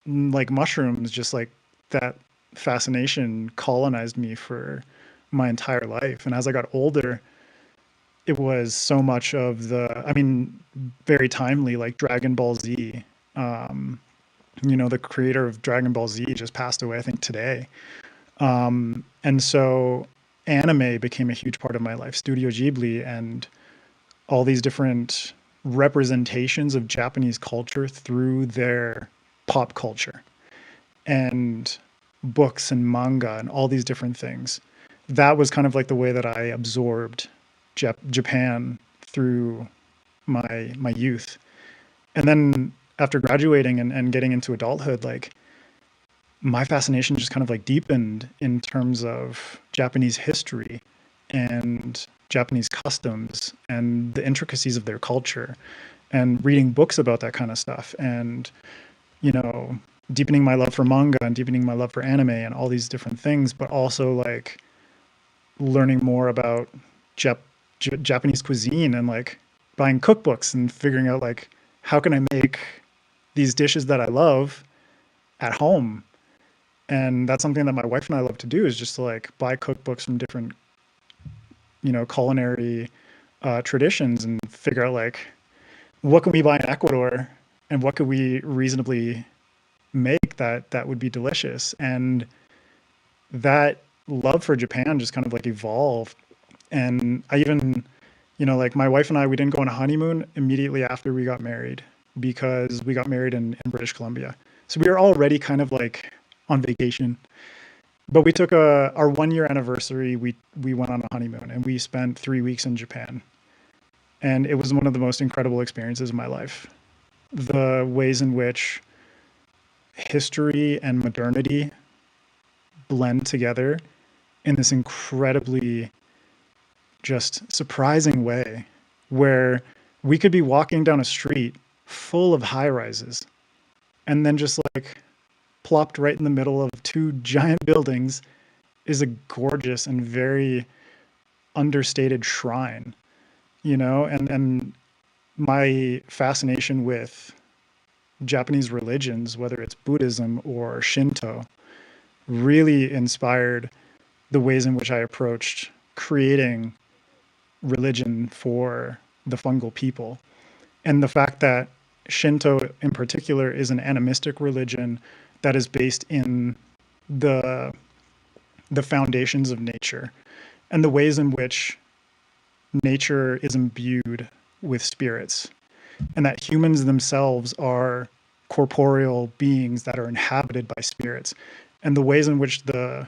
like mushrooms, just like that fascination colonized me for my entire life. And as I got older, it was so much of I mean, very timely, like Dragon Ball Z. The creator of Dragon Ball Z just passed away, I think, today. And so anime became a huge part of my life. Studio Ghibli and all these different representations of Japanese culture through their pop culture and books and manga and all these different things. That was kind of like the way that I absorbed Japan through my youth. And then after graduating and getting into adulthood, like my fascination just kind of like deepened in terms of Japanese history and Japanese customs and the intricacies of their culture, and reading books about that kind of stuff, and deepening my love for manga and deepening my love for anime and all these different things, but also like learning more about Japanese cuisine and like buying cookbooks and figuring out like how can I make these dishes that I love at home. And that's something that my wife and I love to do, is just to like buy cookbooks from different culinary traditions and figure out like what can we buy in Ecuador and what could we reasonably make that would be delicious. And that love for Japan just kind of like evolved. And I even, like my wife and I, we didn't go on a honeymoon immediately after we got married, because we got married in British Columbia. So we were already kind of like on vacation. But we took our 1-year anniversary. We went on a honeymoon and we spent 3 weeks in Japan. And it was one of the most incredible experiences of my life. The ways in which history and modernity blend together in this incredibly just surprising way, where we could be walking down a street full of high rises and then just like plopped right in the middle of 2 giant buildings is a gorgeous and very understated shrine, and my fascination with Japanese religions, whether it's Buddhism or Shinto, really inspired the ways in which I approached creating religion for the fungal people. And the fact that Shinto in particular is an animistic religion that is based in the foundations of nature and the ways in which nature is imbued with spirits, and that humans themselves are corporeal beings that are inhabited by spirits, and the ways in which the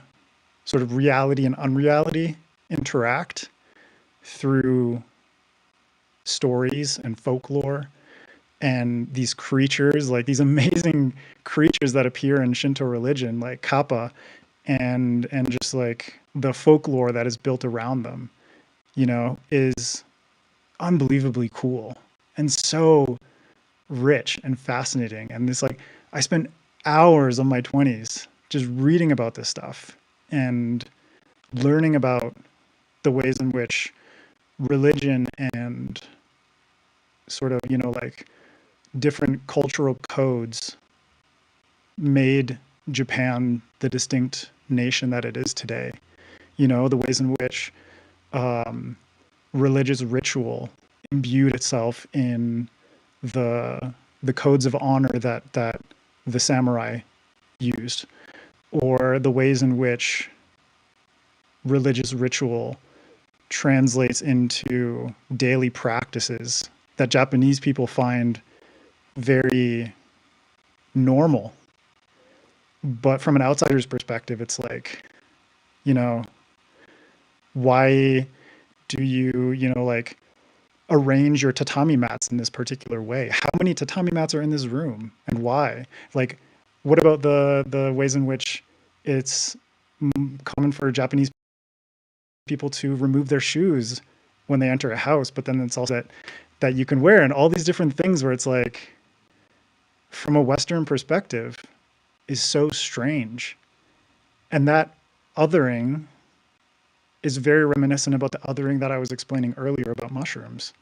sort of reality and unreality interact through stories and folklore, and these creatures, like these amazing creatures that appear in Shinto religion, like kappa, and just like the folklore that is built around them, is unbelievably cool and so rich and fascinating. And this, like, I spent hours of my 20s just reading about this stuff and learning about the ways in which religion and sort of, like different cultural codes made Japan the distinct nation that it is today. The ways in which religious ritual imbued itself in the codes of honor that the samurai used, or the ways in which religious ritual translates into daily practices that Japanese people find very normal. But from an outsider's perspective, it's like, why do you, like arrange your tatami mats in this particular way? How many tatami mats are in this room and why? Like, what about the ways in which it's common for Japanese people to remove their shoes when they enter a house, but then it's also that you can wear, and all these different things where it's like, from a Western perspective is so strange. And that othering is very reminiscent about the othering that I was explaining earlier about mushrooms.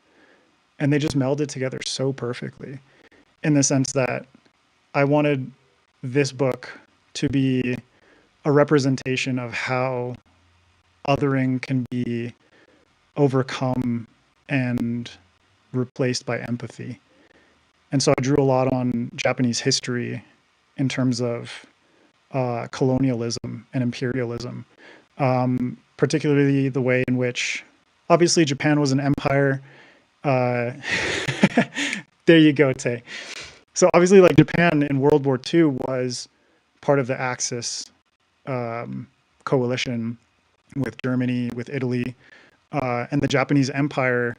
And they just melded together so perfectly, in the sense that I wanted this book to be a representation of how othering can be overcome and replaced by empathy. And so I drew a lot on Japanese history in terms of colonialism and imperialism, particularly the way in which, obviously, Japan was an empire. Uh, there you go, Tay. So obviously, like, Japan in World War II was part of the Axis coalition with Germany, with Italy, and the Japanese Empire,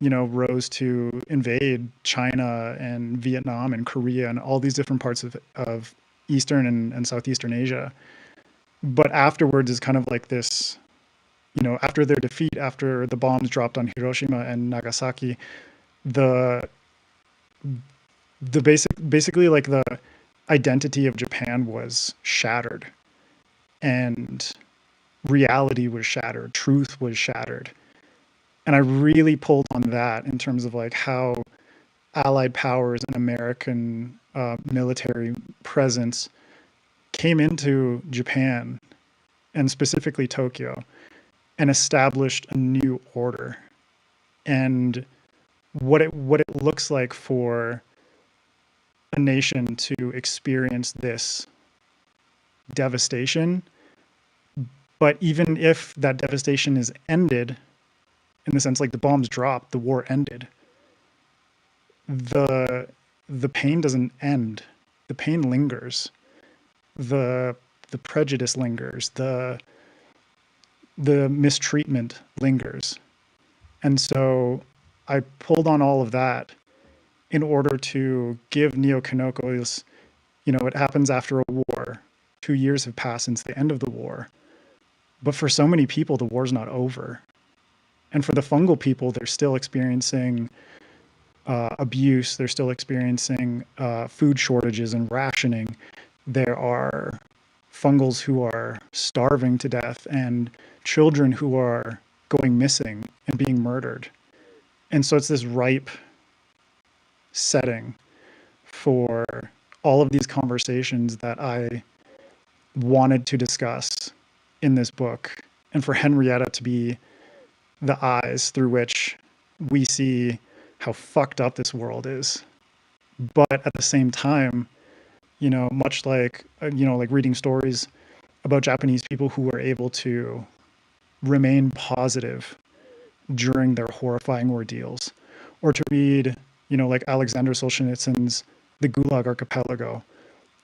rose to invade China and Vietnam and Korea and all these different parts of Eastern and Southeastern Asia. But afterwards is kind of like this, after their defeat, after the bombs dropped on Hiroshima and Nagasaki, the basically like the identity of Japan was shattered, and reality was shattered, truth was shattered. And I really pulled on that in terms of like how Allied powers and American military presence came into Japan, and specifically Tokyo, and established a new order. And what it looks like for a nation to experience this devastation. But even if that devastation is ended, in the sense like the bombs dropped, the war ended, the pain doesn't end. The pain lingers. The prejudice lingers. The mistreatment lingers. And so I pulled on all of that in order to give Neo Kanoko this, it happens after a war. 2 years have passed since the end of the war. But for so many people, the war's not over. And for the fungal people, they're still experiencing abuse. They're still experiencing food shortages and rationing. There are fungals who are starving to death, and children who are going missing and being murdered. And so it's this ripe setting for all of these conversations that I wanted to discuss in this book, and for Henrietta to be the eyes through which we see how fucked up this world is. But at the same time, much like, like reading stories about Japanese people who were able to remain positive during their horrifying ordeals, or to read, like Alexander Solzhenitsyn's The Gulag Archipelago,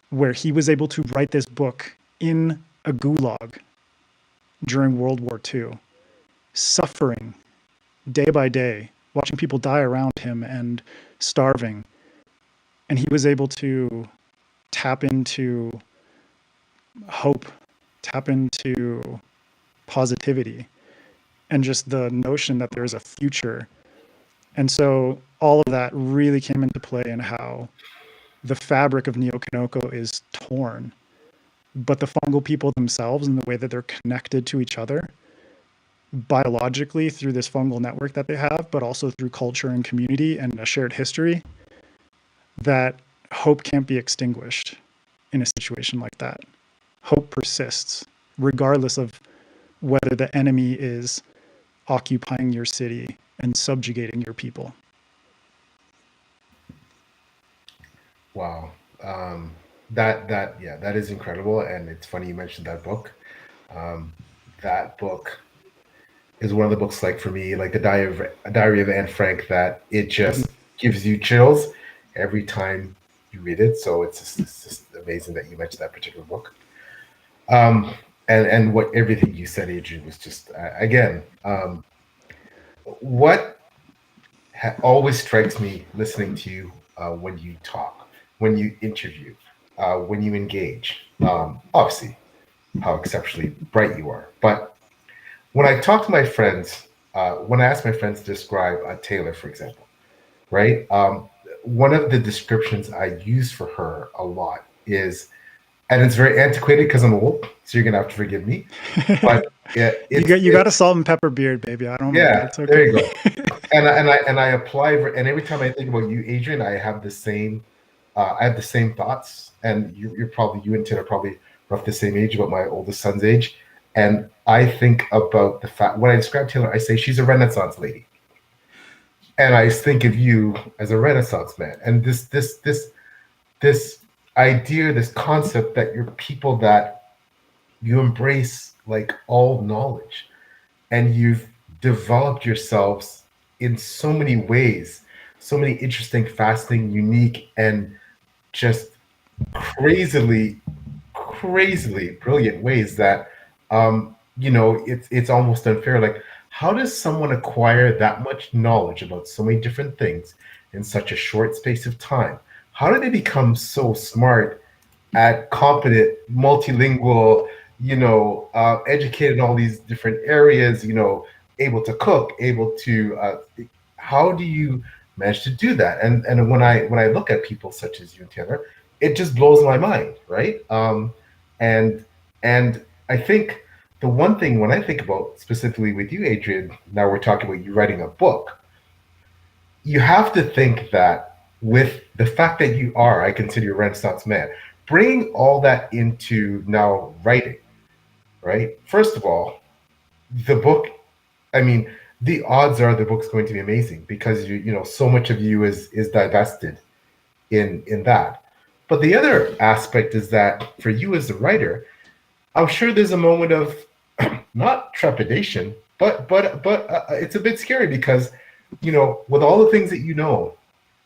where he was able to write this book in a gulag during World War II, suffering day by day, watching people die around him and starving. And he was able to tap into hope, tap into positivity, and just the notion that there's a future. And so all of that really came into play in how the fabric of Neo Kanoko is torn. But the fungal people themselves, and the way that they're connected to each other biologically through this fungal network that they have, but also through culture and community and a shared history, that hope can't be extinguished in a situation like that. Hope persists, regardless of whether the enemy is occupying your city and subjugating your people. Wow. That is incredible. And it's funny you mentioned that book. That book is one of the books, like for me, like the Diary of Anne Frank, that it just gives you chills every time you read it. So it's just amazing that you mentioned that particular book. And what everything you said, Adrian, was just again, what always strikes me listening to you when you talk, when you interview, when you engage. Obviously, how exceptionally bright you are, but when I talk to my friends, when I ask my friends to describe Taylor, for example, right? one of the descriptions I use for her a lot is, and it's very antiquated because I'm old, so you're gonna have to forgive me. But you got a salt and pepper beard, baby. I don't mind. yeah, It's okay. there you go. And I apply and every time I think about you, Adrian, I have the same thoughts. And you're probably, you and Tim are probably roughly the same age, about my oldest son's age. And I think about the fact, when I describe Taylor, I say she's a Renaissance lady. And I think of you as a Renaissance man. And this idea, this concept that you're people that you embrace like all knowledge, and you've developed yourselves in so many ways, so many interesting, fascinating, unique, and just crazily, crazily brilliant ways that it's almost unfair. Like, how does someone acquire that much knowledge about so many different things in such a short space of time? How do they become so smart, at competent, multilingual, educated in all these different areas, able to cook, able to, how do you manage to do that? And when I look at people such as you and Taylor, it just blows my mind, right? And and I think the one thing, when I think about specifically with you, Adrian, now we're talking about you writing a book, you have to think that with the fact that you are, I consider you a Renaissance man, bringing all that into now writing, right? First of all, the book, I mean, the odds are the book's going to be amazing because so much of you is divested in that. But the other aspect is that for you as a writer, I'm sure there's a moment of not trepidation, but it's a bit scary because with all the things that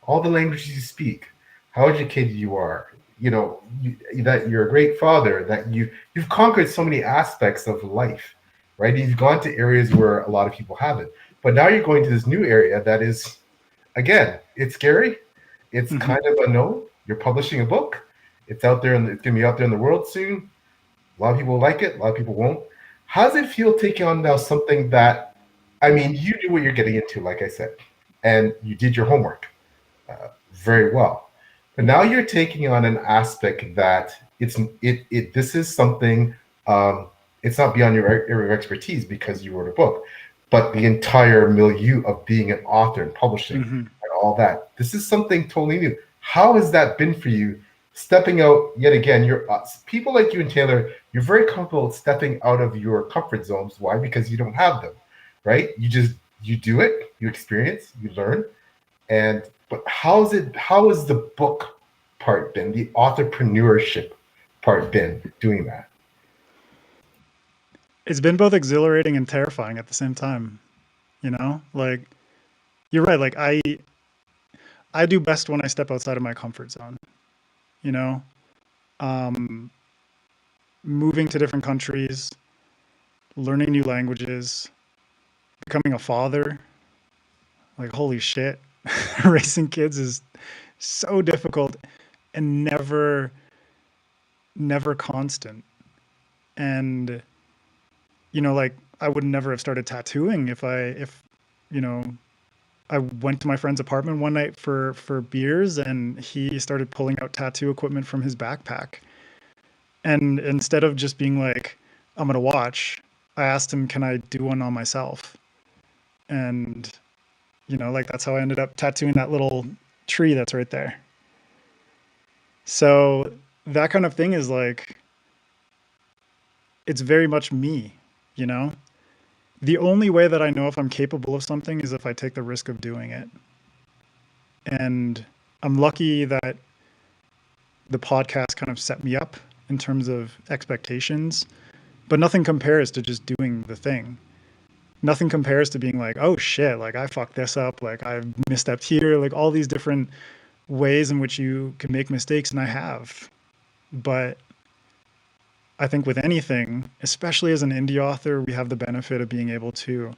all the languages you speak, how educated you are, that you're a great father, that you've conquered so many aspects of life, right? You've gone to areas where a lot of people haven't, but now you're going to this new area that is, again, it's scary. It's kind of unknown. You're publishing a book. It's out there, and it's going to be out there in the world soon. A lot of people like it. A lot of people won't. How does it feel taking on now something that, I mean, you knew what you're getting into, like I said, and you did your homework very well. But now you're taking on an aspect that this is something, it's not beyond your area of expertise because you wrote a book, but the entire milieu of being an author and publishing and all that. This is something totally new. How has that been for you? Stepping out yet again, you're people like you and Taylor, you're very comfortable stepping out of your comfort zones. Why? Because you don't have them, right? You do it, you experience, you learn. But how has the book part been, the entrepreneurship part been doing that? It's been both exhilarating and terrifying at the same time. Like, you're right. Like, I do best when I step outside of my comfort zone. Moving to different countries, learning new languages, becoming a father. Like, holy shit, raising kids is so difficult and never constant. And like, I would never have started tattooing if I went to my friend's apartment one night for beers, and he started pulling out tattoo equipment from his backpack. And instead of just being like, I'm going to watch, I asked him, can I do one on myself? And, like, that's how I ended up tattooing that little tree that's right there. So that kind of thing is like, it's very much me, The only way that I know if I'm capable of something is if I take the risk of doing it. And I'm lucky that the podcast kind of set me up in terms of expectations, but nothing compares to just doing the thing. Nothing compares to being like, oh shit, like I fucked this up, like I've misstepped here, like all these different ways in which you can make mistakes, and I have. But I think with anything, especially as an indie author, we have the benefit of being able to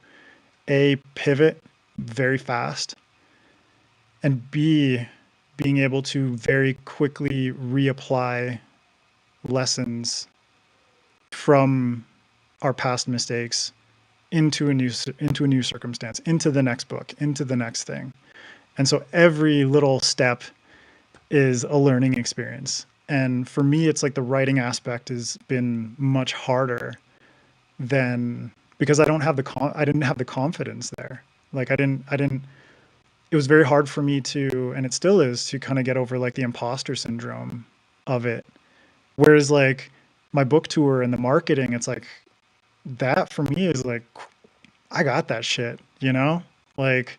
A, pivot very fast, and B, being able to very quickly reapply lessons from our past mistakes into a new circumstance, into the next book, into the next thing. And so every little step is a learning experience. And for me, it's like the writing aspect has been much harder than, because I don't have I didn't have the confidence there. Like I didn't, it was very hard for me to, and it still is, to kind of get over like the imposter syndrome of it. Whereas like my book tour and the marketing, it's like that for me is like, I got that shit, you know? Like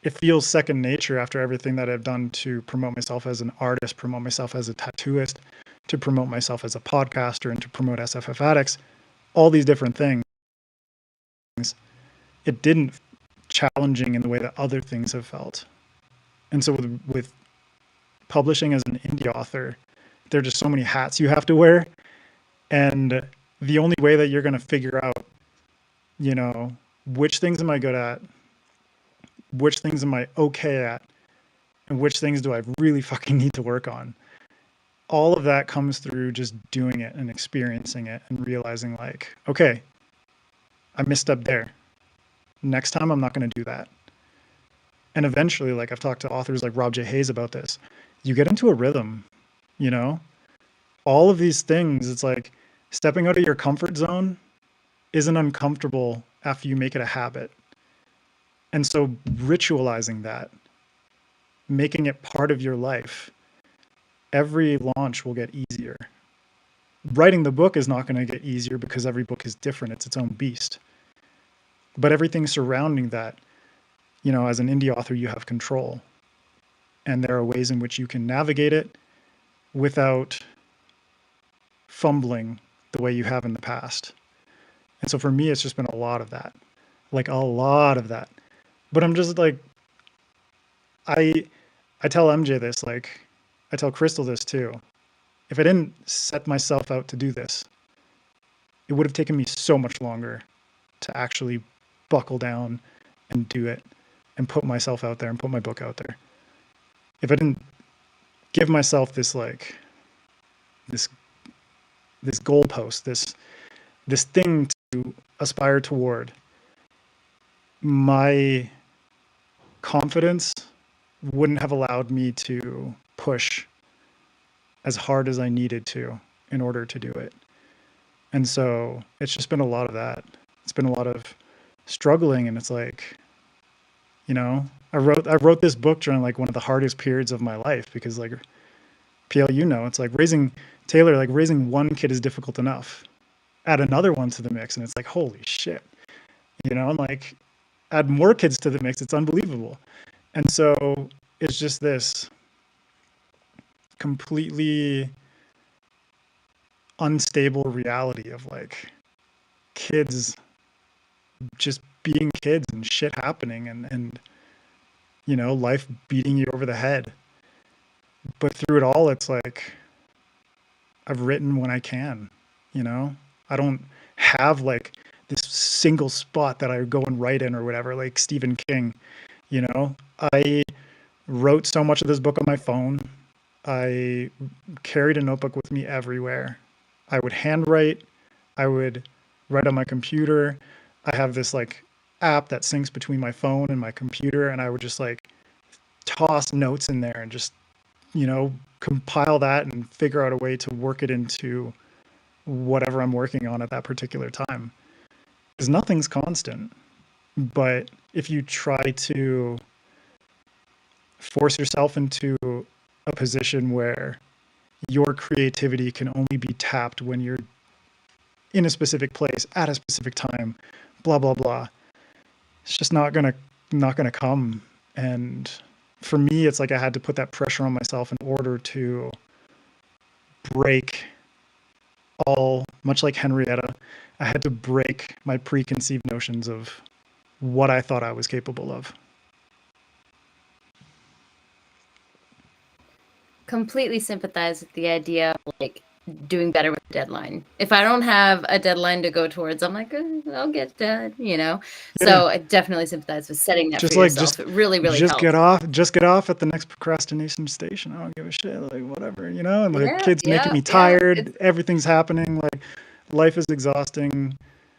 it feels second nature after everything that I've done to promote myself as an artist, promote myself as a tattooist, to promote myself as a podcaster, and to promote SFF Addicts, all these different things. It didn't challenging in the way that other things have felt. And so with publishing as an indie author, there are just so many hats you have to wear. And the only way that you're going to figure out, you know, which things am I good at, which things am I okay at, and which things do I really fucking need to work on, all of that comes through just doing it and experiencing it and realizing like, okay, I missed up there. Next time I'm not going to do that. And eventually, like I've talked to authors like Rob J. Hayes about this, you get into a rhythm, you know, all of these things. It's like stepping out of your comfort zone isn't uncomfortable after you make it a habit. And so ritualizing that, making it part of your life, every launch will get easier. Writing the book is not going to get easier because every book is different. It's its own beast. But everything surrounding that, you know, as an indie author, you have control. And there are ways in which you can navigate it without fumbling the way you have in the past. And so for me, it's just been a lot of that, like a lot of that. But I'm just like, I tell MJ this, like I tell Crystal this too. If I didn't set myself out to do this, it would have taken me so much longer to actually buckle down and do it and put myself out there and put my book out there. If I didn't give myself this like this goalpost, this thing to aspire toward, my confidence wouldn't have allowed me to push as hard as I needed to in order to do it. And so it's just been a lot of that. It's been a lot of struggling, and it's like, you know, I wrote this book during like one of the hardest periods of my life, because like PL, you know, it's like raising Taylor, like raising one kid is difficult enough. Add another one to the mix and it's like, holy shit, you know, and like add more kids to the mix, it's unbelievable. And so it's just this completely unstable reality of like kids just being kids and shit happening and you know, life beating you over the head. But through it all, it's like I've written when I can, you know. I don't have like this single spot that I go and write in or whatever, like Stephen King, you know. I wrote so much of this book on my phone. I carried a notebook with me everywhere. I would handwrite. I would write on my computer. I have this like app that syncs between my phone and my computer, and I would just like toss notes in there and just, you know, compile that and figure out a way to work it into whatever I'm working on at that particular time. Because nothing's constant. But if you try to force yourself into a position where your creativity can only be tapped when you're in a specific place at a specific time, blah blah blah, it's just not gonna come. And for me, it's like I had to put that pressure on myself in order to break all, much like Henrietta, I had to break my preconceived notions of what I thought I was capable of. Completely sympathize with the idea of like doing better with the deadline. If I don't have a deadline to go towards, I'm like, I'll get that, you know. Yeah. So I definitely sympathize with setting that Just for like yourself. It really just helps. get off at the next procrastination station. I don't give a shit, like whatever, you know. And like kids making me It's tired, everything's happening, like life is exhausting.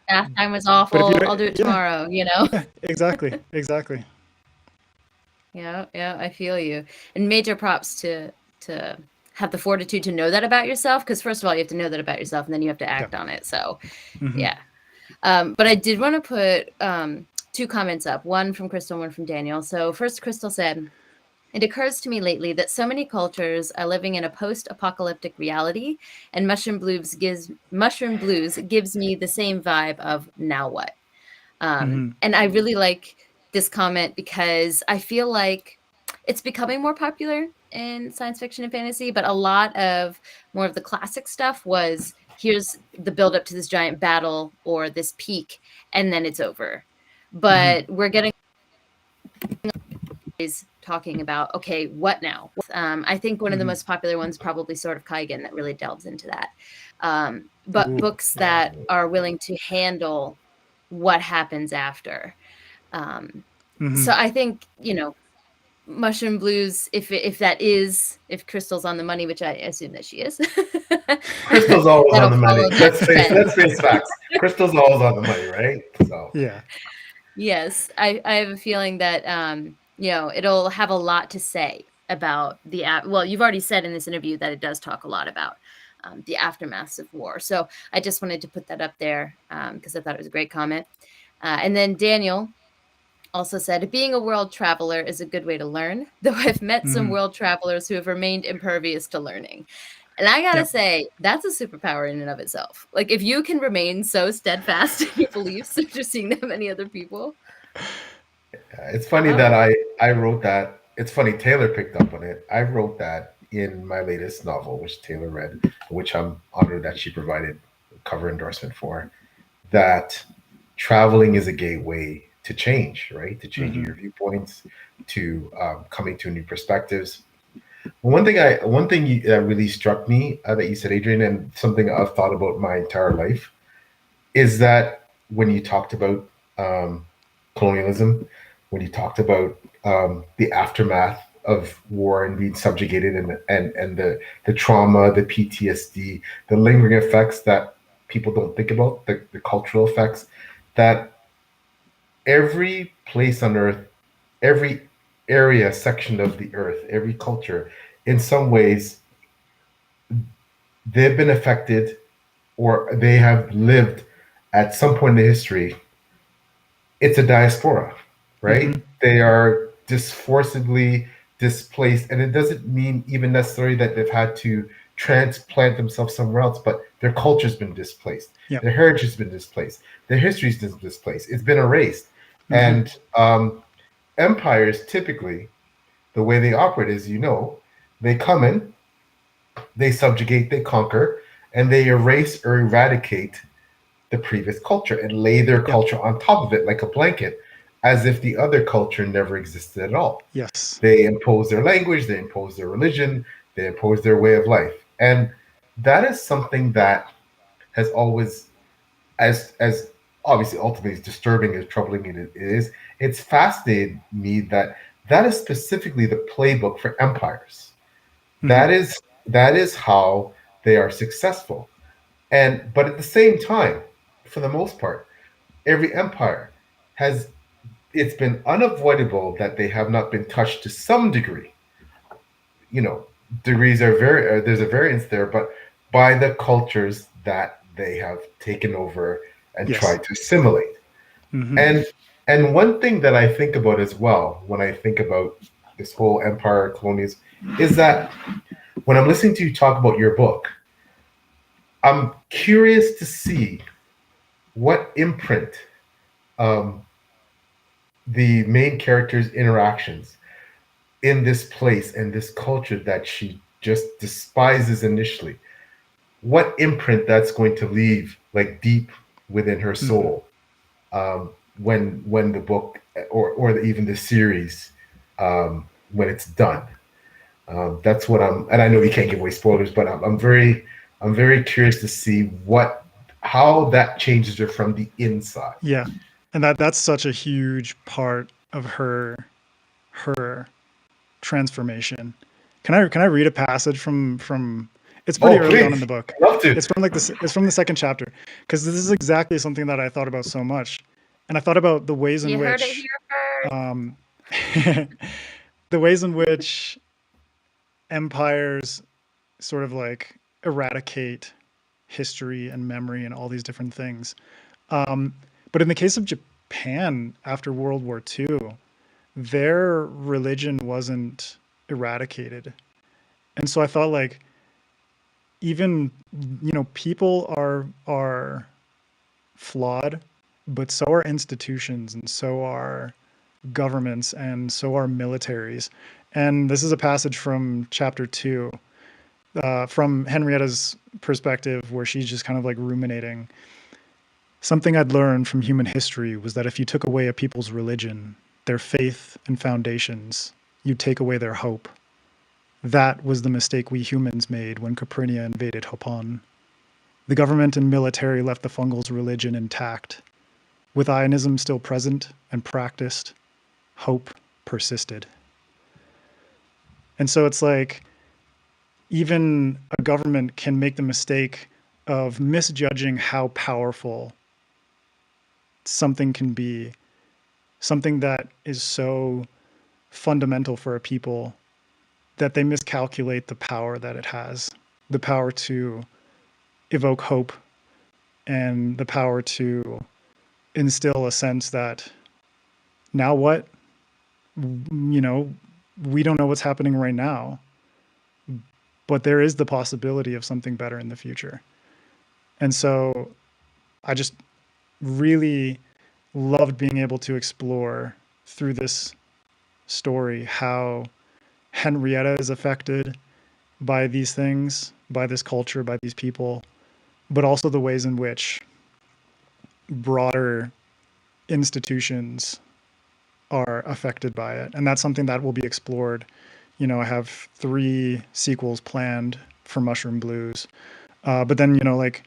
bath time was But if you awful. I'll do it tomorrow, you know. yeah, exactly. Yeah, yeah, I feel you. And major props to have the fortitude to know that about yourself, because first of all, you have to know that about yourself, and then you have to Yeah. act on it. So, Mhm. yeah. But I did want to put two comments up, one from Crystal, one from Daniel. So first, Crystal said, "It occurs to me lately that so many cultures are living in a post-apocalyptic reality, and Mushroom Blues gives me the same vibe of now what." Mhm. And I really like this comment because I feel like it's becoming more popular in science fiction and fantasy, but a lot of more of the classic stuff was, here's the build up to this giant battle or this peak, and then it's over. But we're getting is talking about, okay, what now? I think one of the most popular ones, probably Sword of Kaigen, that really delves into that. But Ooh. books that are willing to handle what happens after. So I think, Mushroom Blues, if Crystal's on the money, which I assume that she is, Crystal's always on that'll the money. follow that trend. Let's face facts. Crystal's always on the money, right? So Yeah. Yes, I have a feeling that it'll have a lot to say about well, you've already said in this interview that it does talk a lot about the aftermaths of war. So I just wanted to put that up there because I thought it was a great comment. And then Daniel also said, "Being a world traveler is a good way to learn, though I've met some world travelers who have remained impervious to learning." And I gotta Yep. say, that's a superpower in and of itself. Like, if you can remain so steadfast in your beliefs after seeing that many other people. it's funny that I wrote that. It's funny Taylor picked up on it. I wrote that in my latest novel, which Taylor read, which I'm honored that she provided cover endorsement for. That traveling is a gateway to change, right? To changing your viewpoints, to coming to new perspectives. One thing that really struck me that you said, Adrian, and something I've thought about my entire life is that when you talked about um, colonialism, when you talked about the aftermath of war and being subjugated, and the trauma, the PTSD, the lingering effects that people don't think about, the cultural effects, that every place on earth, every area, section of the earth, every culture, in some ways, they've been affected or they have lived at some point in history. It's a diaspora, right? They are forcibly displaced, and it doesn't mean even necessarily that they've had to transplant themselves somewhere else, but their culture's been displaced, Yep. their heritage has been displaced, their history's been displaced, it's been erased. And empires typically, the way they operate is, they come in, they subjugate, they conquer, and they erase or eradicate the previous culture and lay their Yep. culture on top of it like a blanket, as if the other culture never existed at all. Yes. They impose their language, they impose their religion, they impose their way of life. And that is something that has always, as obviously ultimately as disturbing, as troubling it is, it's fascinated me that that is specifically the playbook for empires. That is how they are successful. But at the same time, for the most part, every empire has, it's been unavoidable that they have not been touched to some degree. You know, degrees are there's a variance there, but by the cultures that they have taken over and Yes. tried to assimilate. And one thing that I think about as well when I think about this whole empire colonies is that when I'm listening to you talk about your book, I'm curious to see what imprint um, the main character's interactions in this place and this culture that she just despises initially, what imprint that's going to leave like deep within her soul when the book or even the series when it's done. That's what and I know you can't give away spoilers, but I'm very curious to see how that changes her from the inside. Yeah. And that's such a huge part of her transformation. Can I read a passage from it's pretty early on in the book. I'd love to. It's from the second chapter, because this is exactly something that I thought about so much. And I thought about the ways in You heard it which here first. the ways in which empires sort of like eradicate history and memory and all these different things. Um, but in the case of Japan after World War II, their religion wasn't eradicated. And so I thought like even people are flawed, but so are institutions and so are governments and so are militaries. And this is a passage from chapter 2, from Henrietta's perspective, where she's just kind of like ruminating. Something I'd learned from human history was that if you took away a people's religion, their faith and foundations, you'd take away their hope. That was the mistake we humans made when Caprinia invaded Hopon. The government and military left the Fungals' religion intact. With Ionism still present and practiced, hope persisted. And so it's like, even a government can make the mistake of misjudging how powerful something can be, something that is so fundamental for a people, that they miscalculate the power that it has, the power to evoke hope and the power to instill a sense that now what, we don't know what's happening right now, but there is the possibility of something better in the future. And so I just really loved being able to explore through this story how Henrietta is affected by these things, by this culture, by these people, but also the ways in which broader institutions are affected by it. And that's something that will be explored. I have 3 sequels planned for Mushroom Blues. But then, like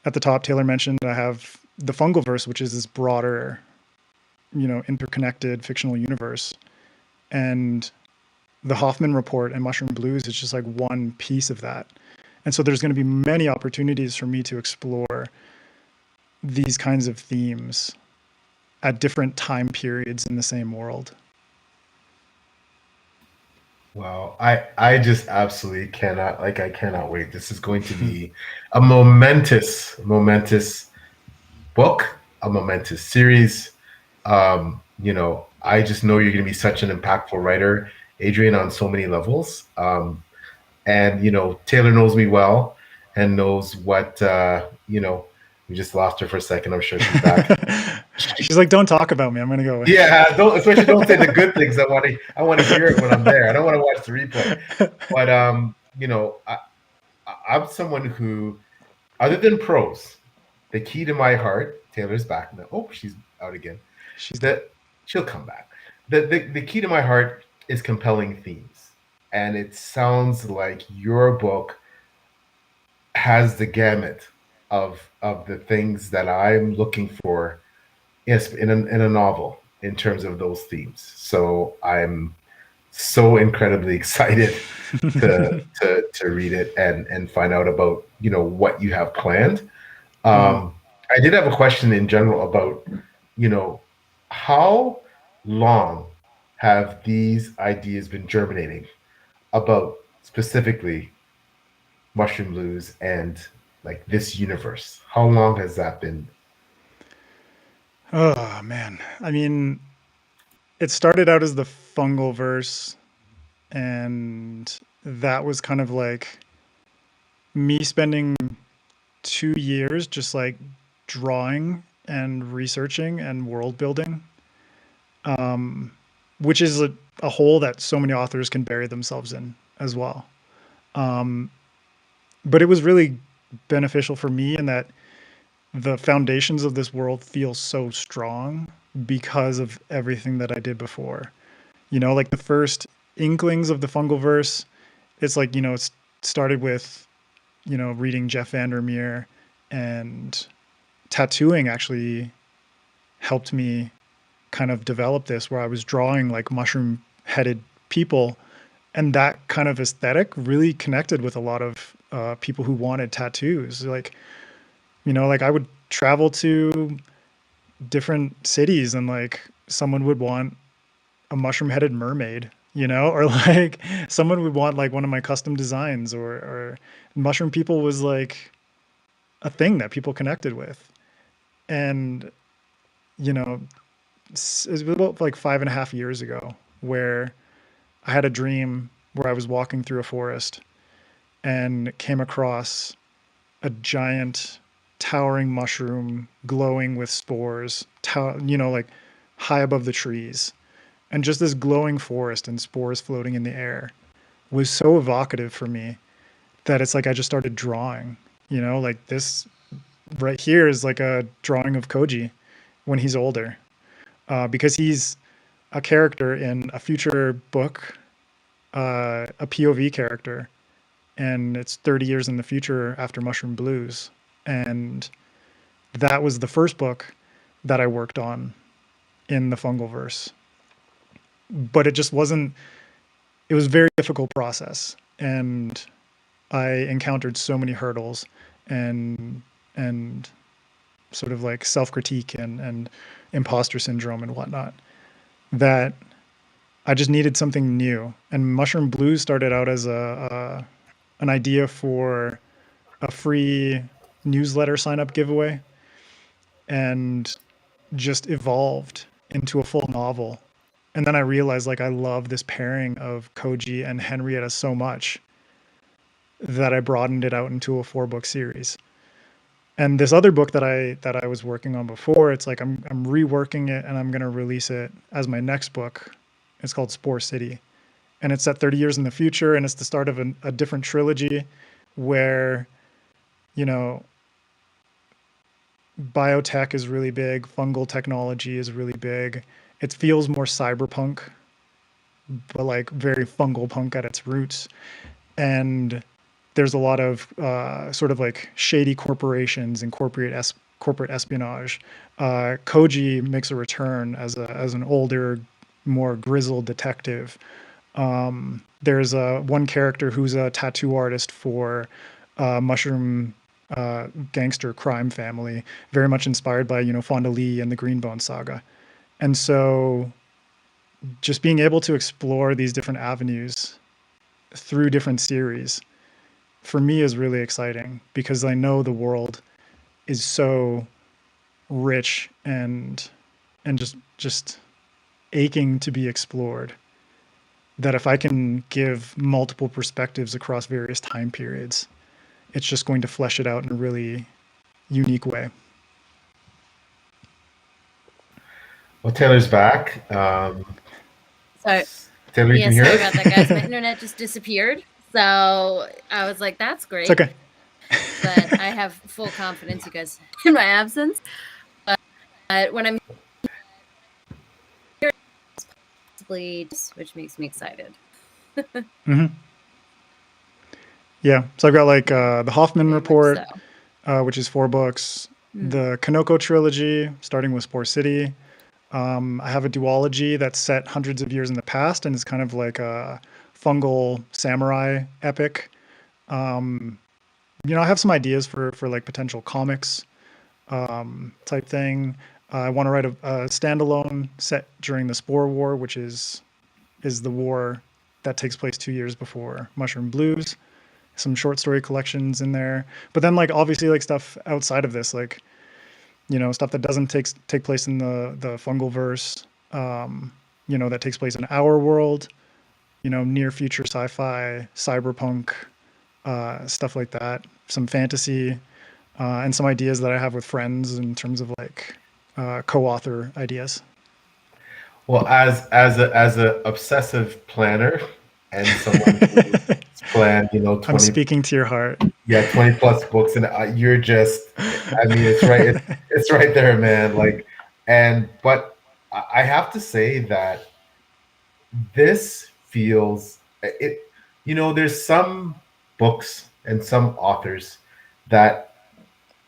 at the top, Taylor mentioned, I have the Fungalverse, which is this broader, interconnected fictional universe. And the Hoffman Report and Mushroom Blues is just like one piece of that. And so there's going to be many opportunities for me to explore these kinds of themes at different time periods in the same world. Wow, I just absolutely cannot, I cannot wait. This is going to be a momentous book, a momentous series. I just know you're going to be such an impactful writer, Adrian, on so many levels. And Taylor knows me well and knows what we just lost her for a second. I'm sure she's back. She's like, don't talk about me, I'm gonna go away. Yeah, especially don't say the good things. I want to hear it when I'm there. I don't want to watch the replay. But I'm someone who, other than prose, the key to my heart, Taylor's back now. Oh, she's out again. She'll come back. The key to my heart is compelling themes. And it sounds like your book has the gamut of the things that I'm looking for, yes, in a novel in terms of those themes. So I'm so incredibly excited to read it and find out about what you have planned. I did have a question in general about how long have these ideas been germinating about specifically Mushroom Blues and like this universe? How long has that been? Oh man, I mean, it started out as the Fungal Verse, and that was kind of like me spending 2 years just like drawing and researching and world building, which is a hole that so many authors can bury themselves in as well. But it was really beneficial for me in that the foundations of this world feel so strong because of everything that I did before. Like the first inklings of the Fungalverse, it's like, it started with, reading Jeff Vandermeer, and tattooing actually helped me kind of develop this, where I was drawing like mushroom headed people. And that kind of aesthetic really connected with a lot of people who wanted tattoos. Like, like I would travel to different cities and like someone would want a mushroom headed mermaid or like someone would want like one of my custom designs, or mushroom people was like a thing that people connected with. And, you know, it was about like 5.5 years ago where I had a dream where I was walking through a forest and came across a giant towering mushroom glowing with spores, like high above the trees. And just this glowing forest and spores floating in the air was so evocative for me that it's like I just started drawing, like this right here is like a drawing of Koji when he's older, because he's a character in a future book, a POV character, and it's 30 years in the future after Mushroom Blues. And that was the first book that I worked on in the Fungal verse. But it just wasn't, it was a very difficult process. And I encountered so many hurdles and sort of like self-critique and imposter syndrome and whatnot, that I just needed something new. And Mushroom Blues started out as an idea for a free newsletter sign-up giveaway, and just evolved into a full novel. And then I realized like I love this pairing of Koji and Henrietta so much that I broadened it out into a 4-book series. And this other book that I was working on before, it's like I'm reworking it and I'm going to release it as my next book. It's called Spore City, and it's set 30 years in the future, and it's the start of a different trilogy where, biotech is really big, fungal technology is really big. It feels more cyberpunk, but like very fungal punk at its roots. And there's a lot of sort of like shady corporations and corporate espionage. Koji makes a return as an older, more grizzled detective. There's one character who's a tattoo artist for Mushroom gangster crime family, very much inspired by Fonda Lee and the Greenbone saga. And so just being able to explore these different avenues through different series for me is really exciting, because I know the world is so rich and just aching to be explored, that if I can give multiple perspectives across various time periods, it's just going to flesh it out in a really unique way. Well, Taylor's back. So, Taylor, you yeah, can hear sorry us? about that, guys. My internet just disappeared. So I was like, that's great. It's okay. But I have full confidence, you guys, in my absence. But when I'm here, possibly, which makes me excited. Mm-hmm. Yeah. So I've got like the Hoffman Very Report, much so. which is 4 books, the Kanoko trilogy, starting with Spore City. I have a duology that's set hundreds of years in the past, and it's kind of like a fungal samurai epic. I have some ideas for like potential comics type thing. I want to write a standalone set during the Spore War, which is the war that takes place 2 years before Mushroom Blues. Some short story collections in there, but then like obviously like stuff outside of this, like stuff that doesn't take place in the fungal verse, that takes place in our world, near future sci-fi, cyberpunk, stuff like that, some fantasy, and some ideas that I have with friends in terms of like co-author ideas. Well, as a obsessive planner and someone who's planned, I'm 20, speaking to your heart. 20 plus books, and you're just, I mean, it's right, it's right there, man. Like, but I have to say that this feels it. There's some books and some authors that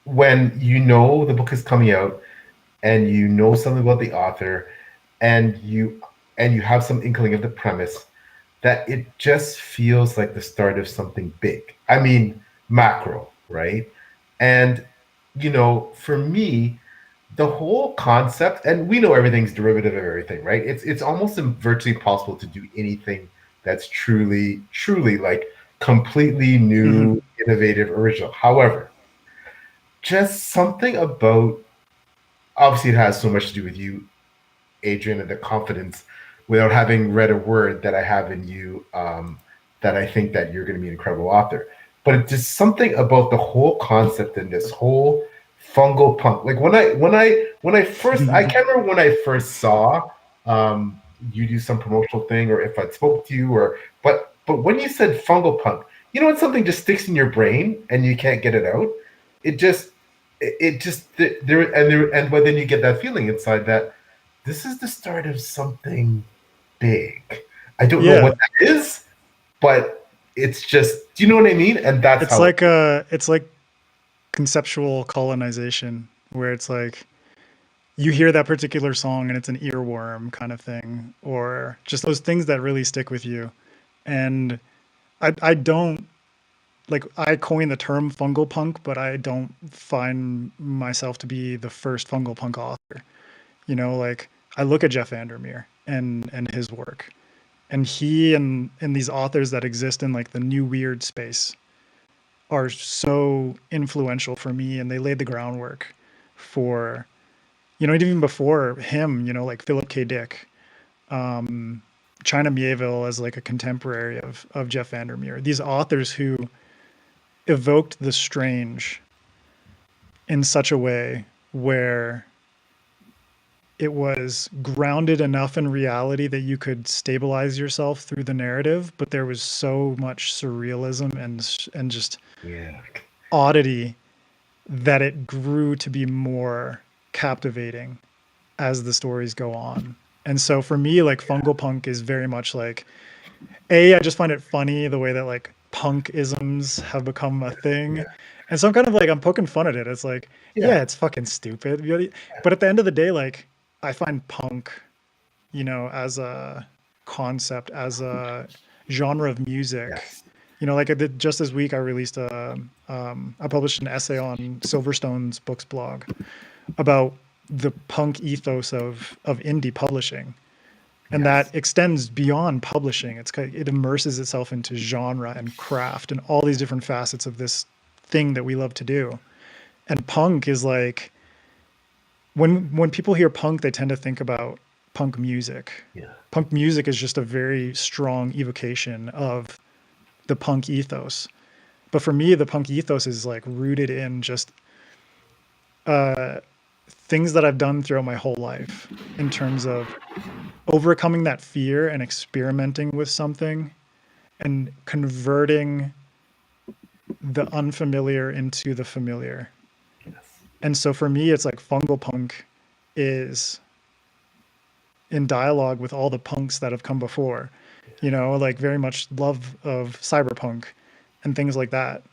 when the book is coming out and something about the author, and you have some inkling of the premise, that it just feels like the start of something big. I mean, macro, right? And for me, the whole concept, and we know everything's derivative of everything, right? It's almost virtually impossible to do anything that's truly like completely Mhm. new, innovative, original. However, just something about, obviously it has so much to do with you, Adrian, and the confidence without having read a word that I have in you, that I think that you're going to be an incredible author. But it's just something about the whole concept and this whole fungal punk. Like when I first, I can't remember when I first saw you do some promotional thing, or if I spoke to you, or but when you said fungal punk, you know when something just sticks in your brain and you can't get it out. It just it just there, but then you get that feeling inside that this is the start of something big. I don't know what Yeah. that is, but it's just, do you know what I mean? And that's how it, It's like conceptual colonization, where it's like you hear that particular song and it's an earworm kind of thing, or just those things that really stick with you. And I don't like, I coined the term fungal punk, but I don't find myself to be the first fungal punk author. Like I look at Jeff Vandermeer and his work, and he and these authors that exist in like the new weird space are so influential for me, and they laid the groundwork for, even before him, like Philip K. Dick, China Mieville as like a contemporary of Jeff Vandermeer. These authors who evoked the strange in such a way where it was grounded enough in reality that you could stabilize yourself through the narrative, but there was so much surrealism and just yeah. oddity that it grew to be more captivating as the stories go on. And so for me, like fungal punk is very much like, I just find it funny the way that like punk isms have become a thing. Yeah. And so I'm kind of like, I'm poking fun at it. It's like, Yeah. yeah, it's fucking stupid. But at the end of the day, like I find punk, as a concept, as a genre of music, Yes. like I did just this week, I released I published an essay on Silverstone's books blog about the punk ethos of indie publishing, and Yes. that extends beyond publishing. It immerses itself into genre and craft and all these different facets of this thing that we love to do. And punk is like, when people hear punk, they tend to think about punk music. Yeah. Punk music is just a very strong evocation of the punk ethos. But for me, the punk ethos is like rooted in just uh, things that I've done throughout my whole life in terms of overcoming that fear and experimenting with something and converting the unfamiliar into the familiar. Yes. And so for me, it's like fungal punk is in dialogue with all the punks that have come before, like very much love of cyberpunk and things like that,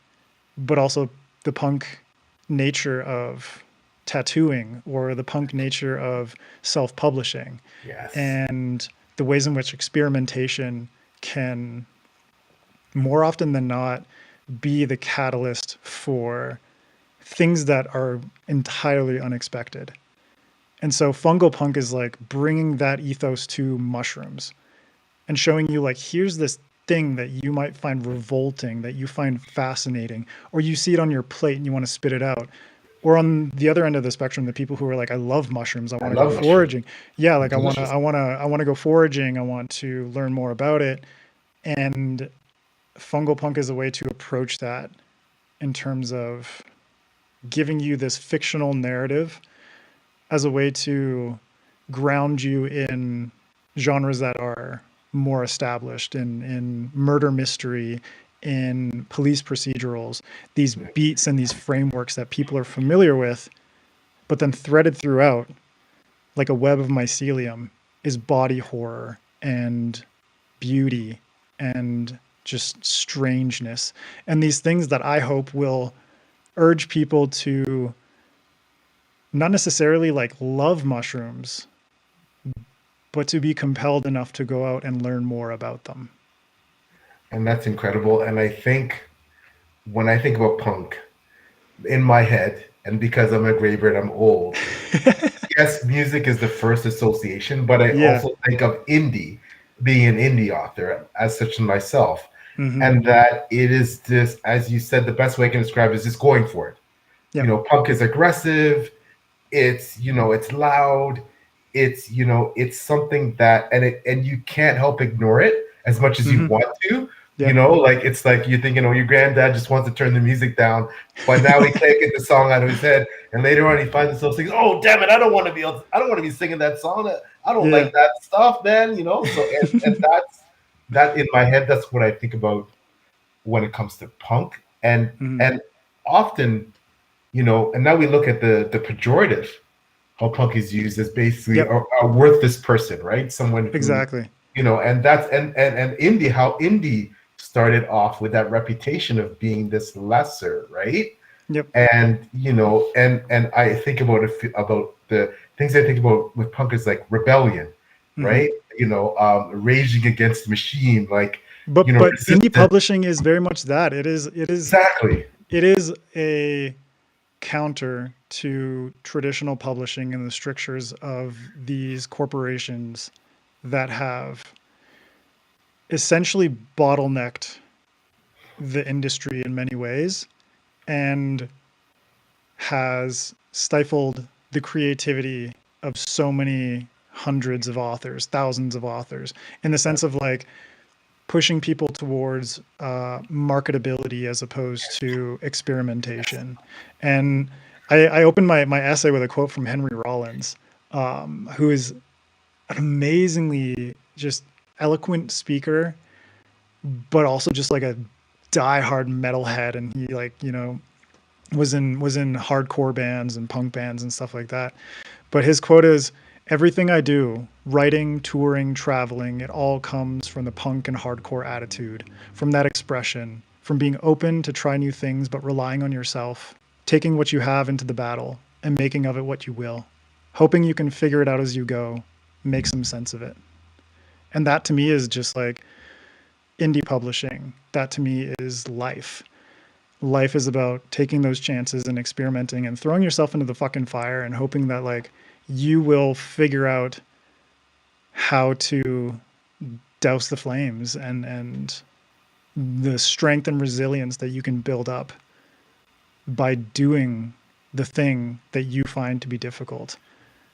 but also the punk nature of tattooing or the punk nature of self-publishing, Yes. and the ways in which experimentation can more often than not be the catalyst for things that are entirely unexpected. And so fungal punk is like bringing that ethos to mushrooms and showing you like, here's this thing that you might find revolting, that you find fascinating, or you see it on your plate and you want to spit it out. Or on the other end of the spectrum, the people who are like, I love mushrooms, I I want to go love mushrooms. foraging. Yeah, They're like delicious. I want to go foraging, I want to learn more about it. And fungal punk is a way to approach that in terms of giving you this fictional narrative as a way to ground you in genres that are more established in murder mystery, in police procedurals, these beats and these frameworks that people are familiar with, but then threaded throughout like a web of mycelium is body horror and beauty and just strangeness, and these things that I hope will urge people to not necessarily like love mushrooms, but to be compelled enough to go out and learn more about them. And that's incredible. And I think when I think about punk, in my head, and because I'm a graybird, I'm old. Yes, music is the first association, but I Yeah. also think of indie, being an indie author as such myself, Mm-hmm. and that it is this, as you said, the best way I can describe it is just going for it. Yep. You know, punk is aggressive. It's, you know, it's loud. It's, you know, it's something that, and you can't help ignore it as much as you Mm-hmm. want to. Yep. You know, like it's like you're thinking, oh, your granddad just wants to turn the music down, but now he can't get the song out of his head, and later on he finds himself singing, "Oh, damn it, I don't want to be singing that song. I don't Yeah. like that stuff, man." You know, so and that's that in my head. That's what I think about when it comes to punk, Mm-hmm. and often, you know, and now we look at the pejorative, how punk is used as basically Yep. a worthless person, right? Someone who, Exactly. you know, and that's and indie, how indie started off with that reputation of being this lesser, right? Yep. And you know, and I think about the things I think about with punk is like rebellion, Mm-hmm. right? You know, raging against the machine, like, But you know, indie resistance. publishing is very much that. Exactly. It is a counter to traditional publishing and the strictures of these corporations that have essentially bottlenecked the industry in many ways and has stifled the creativity of so many hundreds of authors, thousands of authors, in the sense of like pushing people towards marketability as opposed to experimentation. And I opened my essay with a quote from Henry Rollins, who is an amazingly just eloquent speaker, but also just like a diehard metalhead. And he like, you know, was in hardcore bands and punk bands and stuff like that. But his quote is, "Everything I do, writing, touring, traveling, it all comes from the punk and hardcore attitude, from that expression, from being open to try new things but relying on yourself, taking what you have into the battle and making of it what you will, hoping you can figure it out as you go, make some sense of it." And that to me is just like indie publishing. That to me is life. Life is about taking those chances and experimenting and throwing yourself into the fucking fire and hoping that like you will figure out how to douse the flames and the strength and resilience that you can build up by doing the thing that you find to be difficult.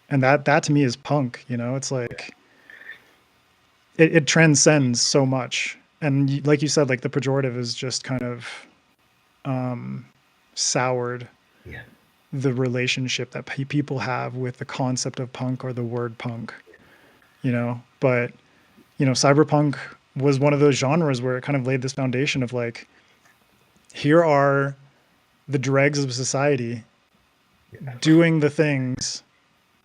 And that to me is punk, you know. It's like it transcends so much. And like you said, like the pejorative is just kind of soured Yeah. the relationship that people have with the concept of punk or the word punk, you know. But you know, cyberpunk was one of those genres where it kind of laid this foundation of like, here are the dregs of society doing the things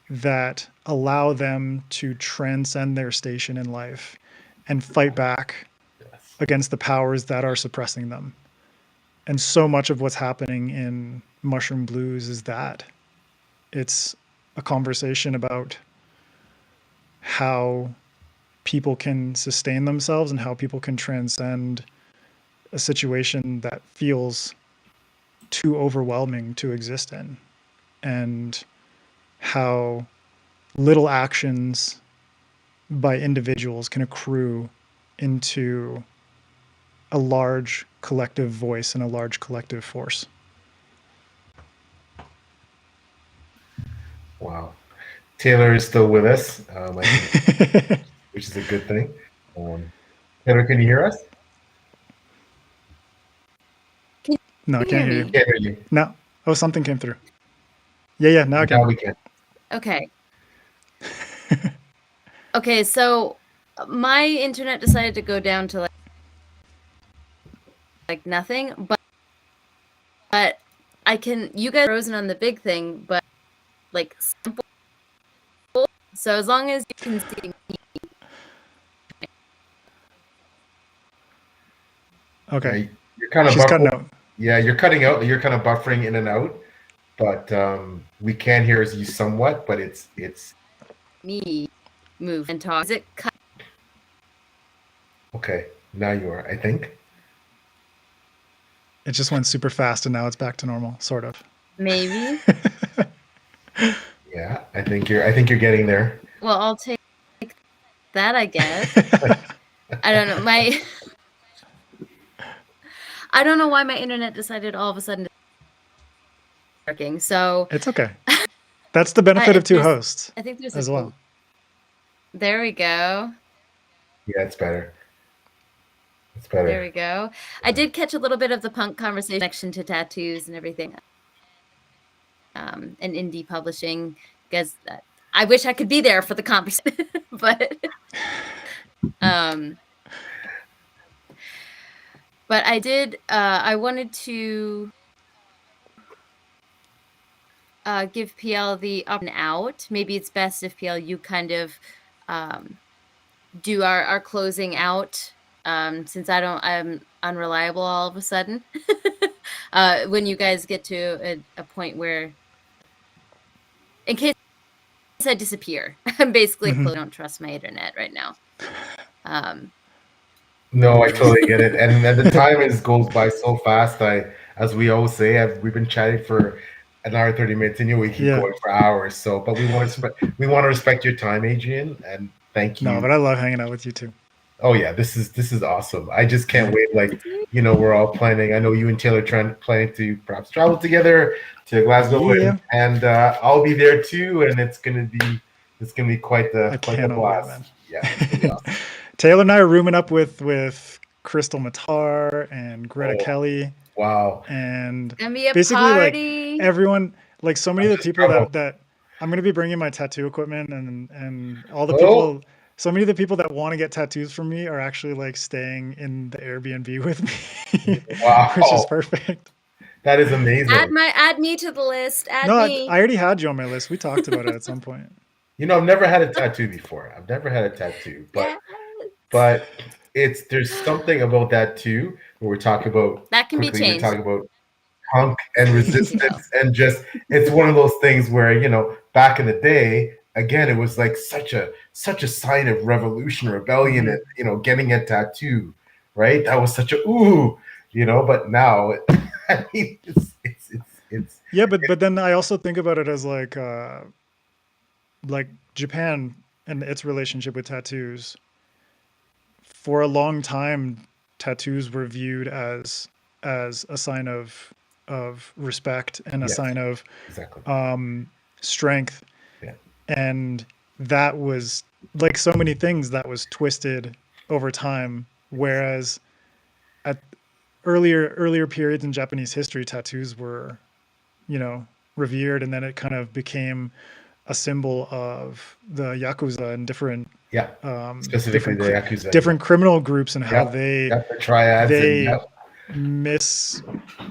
that allow them to transcend their station in life and fight back Yes. against the powers that are suppressing them. And so much of what's happening in Mushroom Blues is that it's a conversation about how people can sustain themselves and how people can transcend a situation that feels too overwhelming to exist in, and how little actions by individuals can accrue into a large collective voice and a large collective force. Wow. Taylor is still with us, I think, which is a good thing. Taylor, can you hear us? Can No, I you can't hear hear you. me? Can't hear you. No. Oh, something came through. Yeah, now I Now can. we can. Okay. Okay, so my internet decided to go down to like nothing, but I can, you guys are frozen on the big thing, but like simple. So as long as you can see me. Okay. Yeah, you're kind of She's cutting buffering. out. Yeah, you're cutting out. You're kind of buffering in and out, but we can hear you somewhat. But it's Me move and talk. Is it cut? okay. Now you are, I think. It just went super fast and now it's back to normal, sort of. Maybe. Yeah, I think you're getting there. Well, I'll take that, I guess. I don't know. I don't know why my internet decided all of a sudden to start working. So It's okay. That's the benefit of two hosts I think there's as well. There we go. Yeah, it's better. It's better. There we go. I did catch a little bit of the punk conversation to tattoos and everything, and indie publishing, because I wish I could be there for the conversation, but I did. I wanted to give PL the up and out. Maybe it's best if PL you kind of do our closing out, since I'm unreliable all of a sudden. When you guys get to a point where, in case I disappear, I'm basically I don't trust my internet right now. No, I totally get it, and the time goes by so fast. As we always say, we've been chatting for an hour 30 minutes, and we keep going for hours. So, but we want to respect your time, Adrian, and thank you. No, but I love hanging out with you too. Oh yeah, this is awesome. I just can't wait. Like, we're all planning. I know you and Taylor planning to perhaps travel together to Glasgow, and I'll be there too. And it's gonna be quite the blast. Yeah, it's gonna be awesome. Taylor and I are rooming up with Crystal Matar and Greta Kelly. Wow. And basically like everyone, like so many of the people that I'm going to be bringing my tattoo equipment and all the people, so many of the people that want to get tattoos from me are actually like staying in the Airbnb with me. Wow. Which is perfect. That is amazing. Add me to the list. Add me. I already had you on my list. We talked about it at some point. I've never had a tattoo before. I've never had a tattoo, but there's something about that too. When we're talking about that can be changed. We're talking about punk and resistance, and just it's one of those things where back in the day, again, it was like such a sign of revolution, rebellion, and getting a tattoo, right? That was such a but now, I mean, it's yeah, but then I also think about it as like Japan and its relationship with tattoos. For a long time, tattoos were viewed as a sign of respect and a sign of strength. Yeah. And that was like so many things that was twisted over time. Whereas at earlier periods in Japanese history, tattoos were, revered, and then it kind of became a symbol of the Yakuza and different specifically the Yakuza, different criminal groups, and how they the triads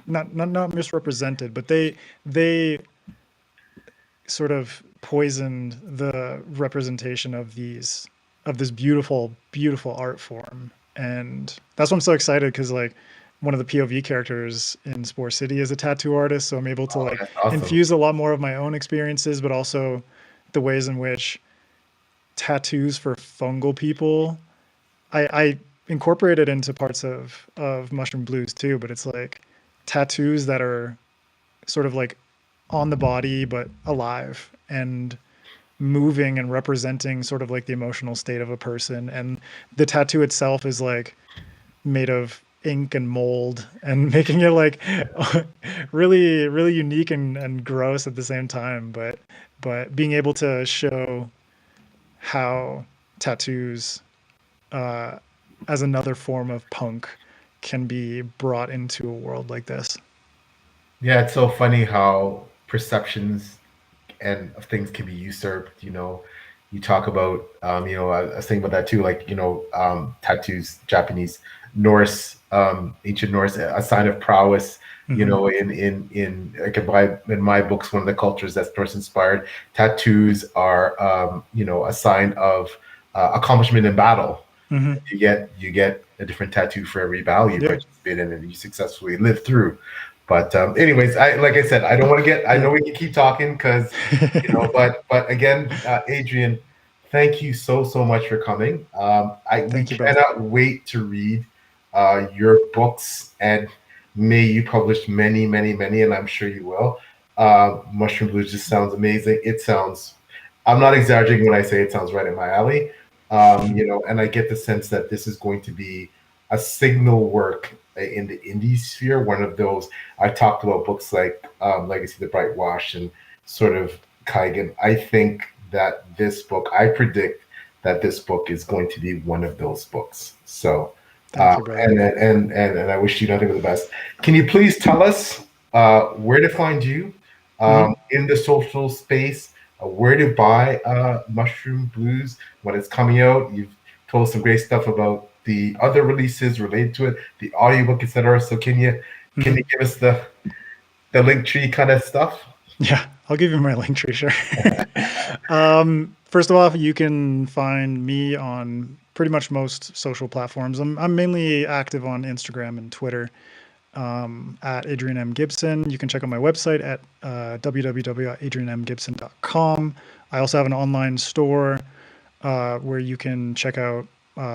not misrepresented, but they sort of poisoned the representation of this beautiful art form. And that's why I'm so excited, because like one of the POV characters in Spore City is a tattoo artist, so I'm able to infuse a lot more of my own experiences, but also the ways in which tattoos for fungal people, I incorporated into parts of Mushroom Blues too, but it's like tattoos that are sort of like on the body but alive and moving and representing sort of like the emotional state of a person. And the tattoo itself is like made of ink and mold, and making it like really, really unique and gross at the same time, but being able to show how tattoos as another form of punk can be brought into a world like this. Yeah, it's so funny how perceptions and of things can be usurped. You talk about I was thinking about that too, like tattoos, Japanese, Norse, ancient Norse, a sign of prowess. In my books, one of the cultures that's Norse inspired, tattoos are a sign of accomplishment in battle. You get a different tattoo for every battle you participate in and you successfully live through. But anyways, like I said, I don't want to get. I know we can keep talking because but again, Adrian, thank you so much for coming. We cannot wait to read your books, and may you publish many, and I'm sure you will. Mushroom Blues just sounds amazing. It sounds, I'm not exaggerating when I say it sounds right in my alley. And I get the sense that this is going to be a signal work in the indie sphere. One of those, I talked about books like Legacy of the Bright Wash and sort of Kaigan. I think that I predict that this book is going to be one of those books. So, Thank you, brother. and I wish you nothing but the best. Can you please tell us where to find you in the social space? Where to buy Mushroom Blues when it's coming out? You've told us some great stuff about the other releases related to it, the audiobook, etc. So can you give us the link tree kind of stuff? Yeah, I'll give you my link tree, sure. First of all, you can find me on pretty much most social platforms. I'm mainly active on Instagram and Twitter at Adrian M. Gibson. You can check out my website at www.adrianmgibson.com. I also have an online store where you can check out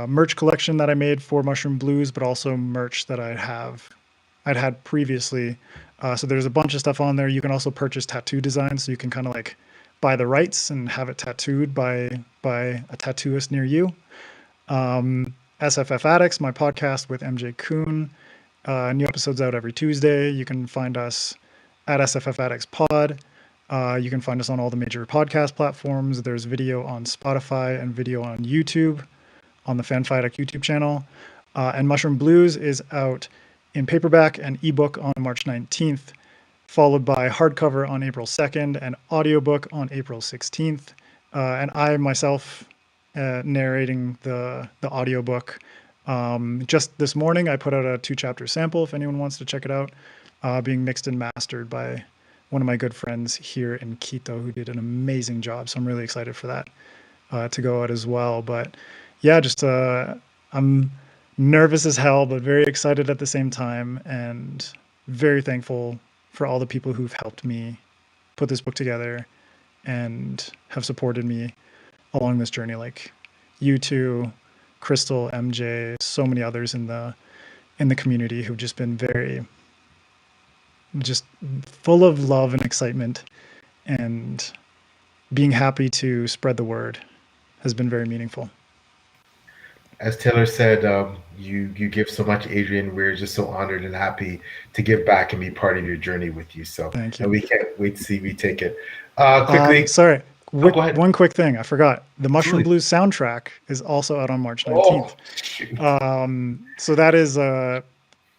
merch collection that I made for Mushroom Blues, but also merch that I'd had previously. So there's a bunch of stuff on there. You can also purchase tattoo designs, so you can kind of like buy the rights and have it tattooed by a tattooist near you. SFF Addicts, my podcast with MJ Kuhn. New episodes out every Tuesday. You can find us at SFF Addicts Pod. You can find us on all the major podcast platforms. There's video on Spotify and video on YouTube, on the Fanfight YouTube channel. And Mushroom Blues is out in paperback and ebook on March 19th, followed by hardcover on April 2nd and audiobook on April 16th. And I myself narrating the audiobook. Just this morning, I put out a 2-chapter sample if anyone wants to check it out, being mixed and mastered by one of my good friends here in Quito who did an amazing job. So I'm really excited for that to go out as well. But yeah, just I'm nervous as hell, but very excited at the same time, and very thankful for all the people who've helped me put this book together and have supported me along this journey, like you two, Crystal, MJ, so many others in the community who've just been just full of love and excitement, and being happy to spread the word has been very meaningful. As Taylor said, you give so much, Adrian. We're just so honored and happy to give back and be part of your journey with you. So thank you. And we can't wait to see we take it. Quickly. Sorry. Go ahead. One quick thing. I forgot. The Mushroom Blues soundtrack is also out on March 19th. So that is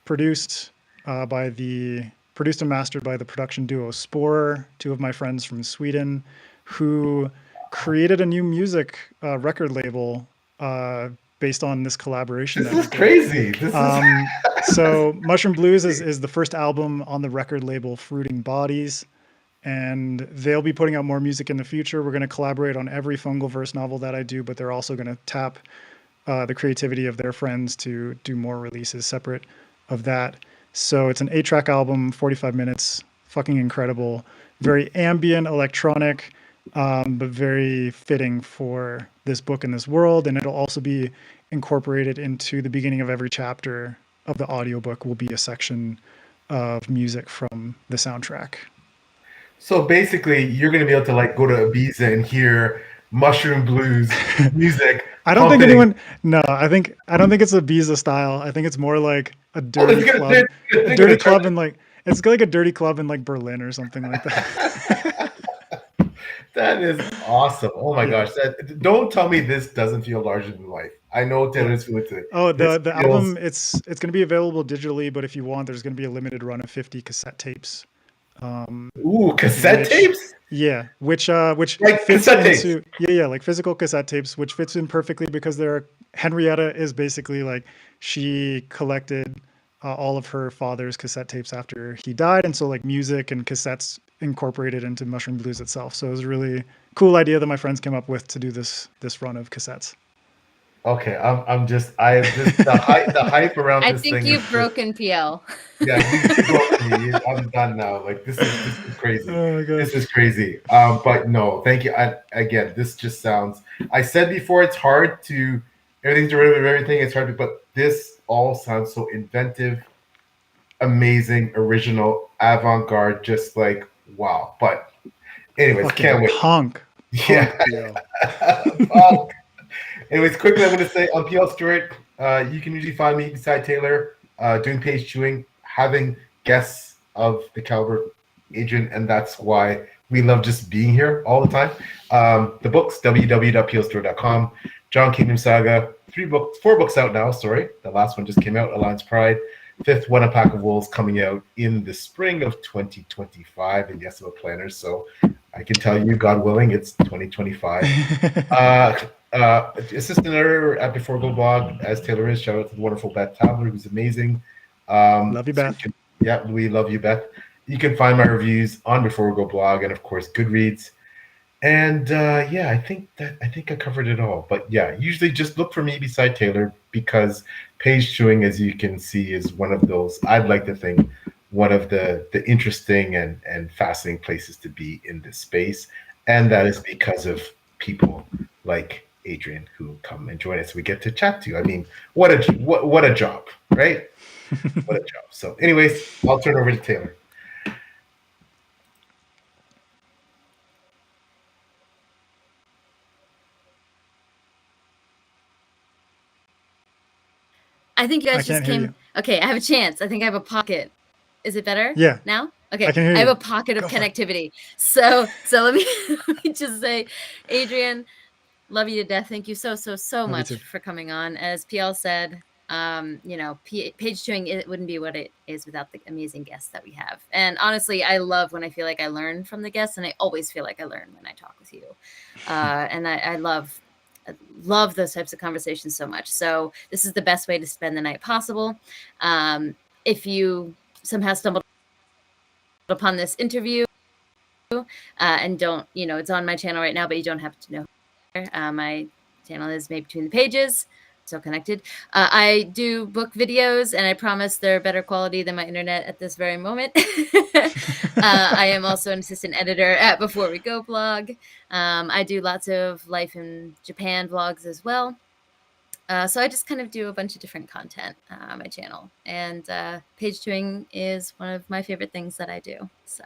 produced and mastered by the production duo Spore, two of my friends from Sweden, who created a new music record label based on this collaboration. This is crazy. So Mushroom Blues is the first album on the record label Fruiting Bodies, and they'll be putting out more music in the future. We're going to collaborate on every Fungal Verse novel that I do, but they're also going to tap the creativity of their friends to do more releases separate of that. So it's an 8-track album, 45 minutes, fucking incredible, very ambient, electronic, but very fitting for this book and this world. And it'll also be incorporated into the beginning of every chapter of the audiobook will be a section of music from the soundtrack. So basically you're going to be able to like go to Ibiza and hear Mushroom Blues music. I don't think anyone, no, I don't think it's Ibiza style. I think it's more like a dirty club. A dirty club in like, it's like a dirty club in like Berlin or something like that. That is awesome. Oh my gosh. Don't tell me this doesn't feel larger than life. I know Taylor's feeling it. Oh, the album, it's going to be available digitally, but if you want, there's going to be a limited run of 50 cassette tapes. Ooh, cassette tapes? Yeah, which like fits into tapes. Yeah, like physical cassette tapes, which fits in perfectly because Henrietta is basically like she collected all of her father's cassette tapes after he died, and so like music and cassettes incorporated into Mushroom Blues itself. So it was a really cool idea that my friends came up with to do this run of cassettes. Okay, the hype around I this think thing. you've broken PL. Yeah, you broke me. I'm done now. Like this is crazy. Oh my God. This is crazy. But no, thank you. Again, this just sounds. I said before, it's hard to everything's derivative of everything. It's hard to, but this all sounds so inventive, amazing, original, avant-garde. Just like wow. But anyways, Fucking can't wait. punk. Yeah. PL. Fuck. Anyways, quickly, I'm going to say on PL Stuart, you can usually find me beside Taylor doing page chewing, having guests of the caliber Adrian, and that's why we love just being here all the time. The books, www.plstore.com. John Kingdom Saga, 4 books out now. Sorry, the last one just came out, Alliance Pride. 5th one, A Pack of Wolves, coming out in the spring of 2025 in the SFF planners. So I can tell you, God willing, it's 2025. Assistant editor at Before Go blog, as Taylor is. Shout out to the wonderful Beth Tabler, who's amazing. Love you, Beth. Yeah, we love you, Beth. You can find my reviews on Before Go blog and of course Goodreads. And yeah, I think I covered it all. But yeah, usually just look for me beside Taylor, because page chewing, as you can see, is one of those, I'd like to think, one of the interesting and fascinating places to be in this space. And that is because of people like Adrian who come and join us. We get to chat to. I mean, what a job, right? What a job. So anyways, I'll turn over to Taylor. I think you I guys just can't hear came. you. Okay, I have a chance. I think I have a pocket. Is it better? Yeah. Now? Okay. I can hear I have you. a pocket of Go for it. connectivity. So let me, let me just say, Adrian, love you to death. Thank you so Love you much too. for coming on. As PL said, page chewing, it wouldn't be what it is without the amazing guests that we have. And honestly, I love when I feel like I learn from the guests, and I always feel like I learn when I talk with you. And I love those types of conversations so much. So this is the best way to spend the night possible. If you somehow stumbled upon this interview and don't, it's on my channel right now, but you don't have to know. My channel is Made Between the Pages, so connected. I do book videos, and I promise they're better quality than my internet at this very moment. I am also an assistant editor at Before We Go blog. I do lots of life in Japan vlogs as well. So I just kind of do a bunch of different content on my channel. And page chewing is one of my favorite things that I do. So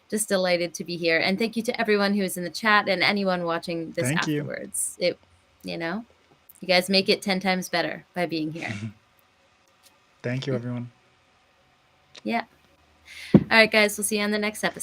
just delighted to be here. And thank you to everyone who is in the chat and anyone watching this Thank you. afterwards. You guys make it 10 times better by being here. Thank you, everyone. Yeah. All right, guys, we'll see you on the next episode.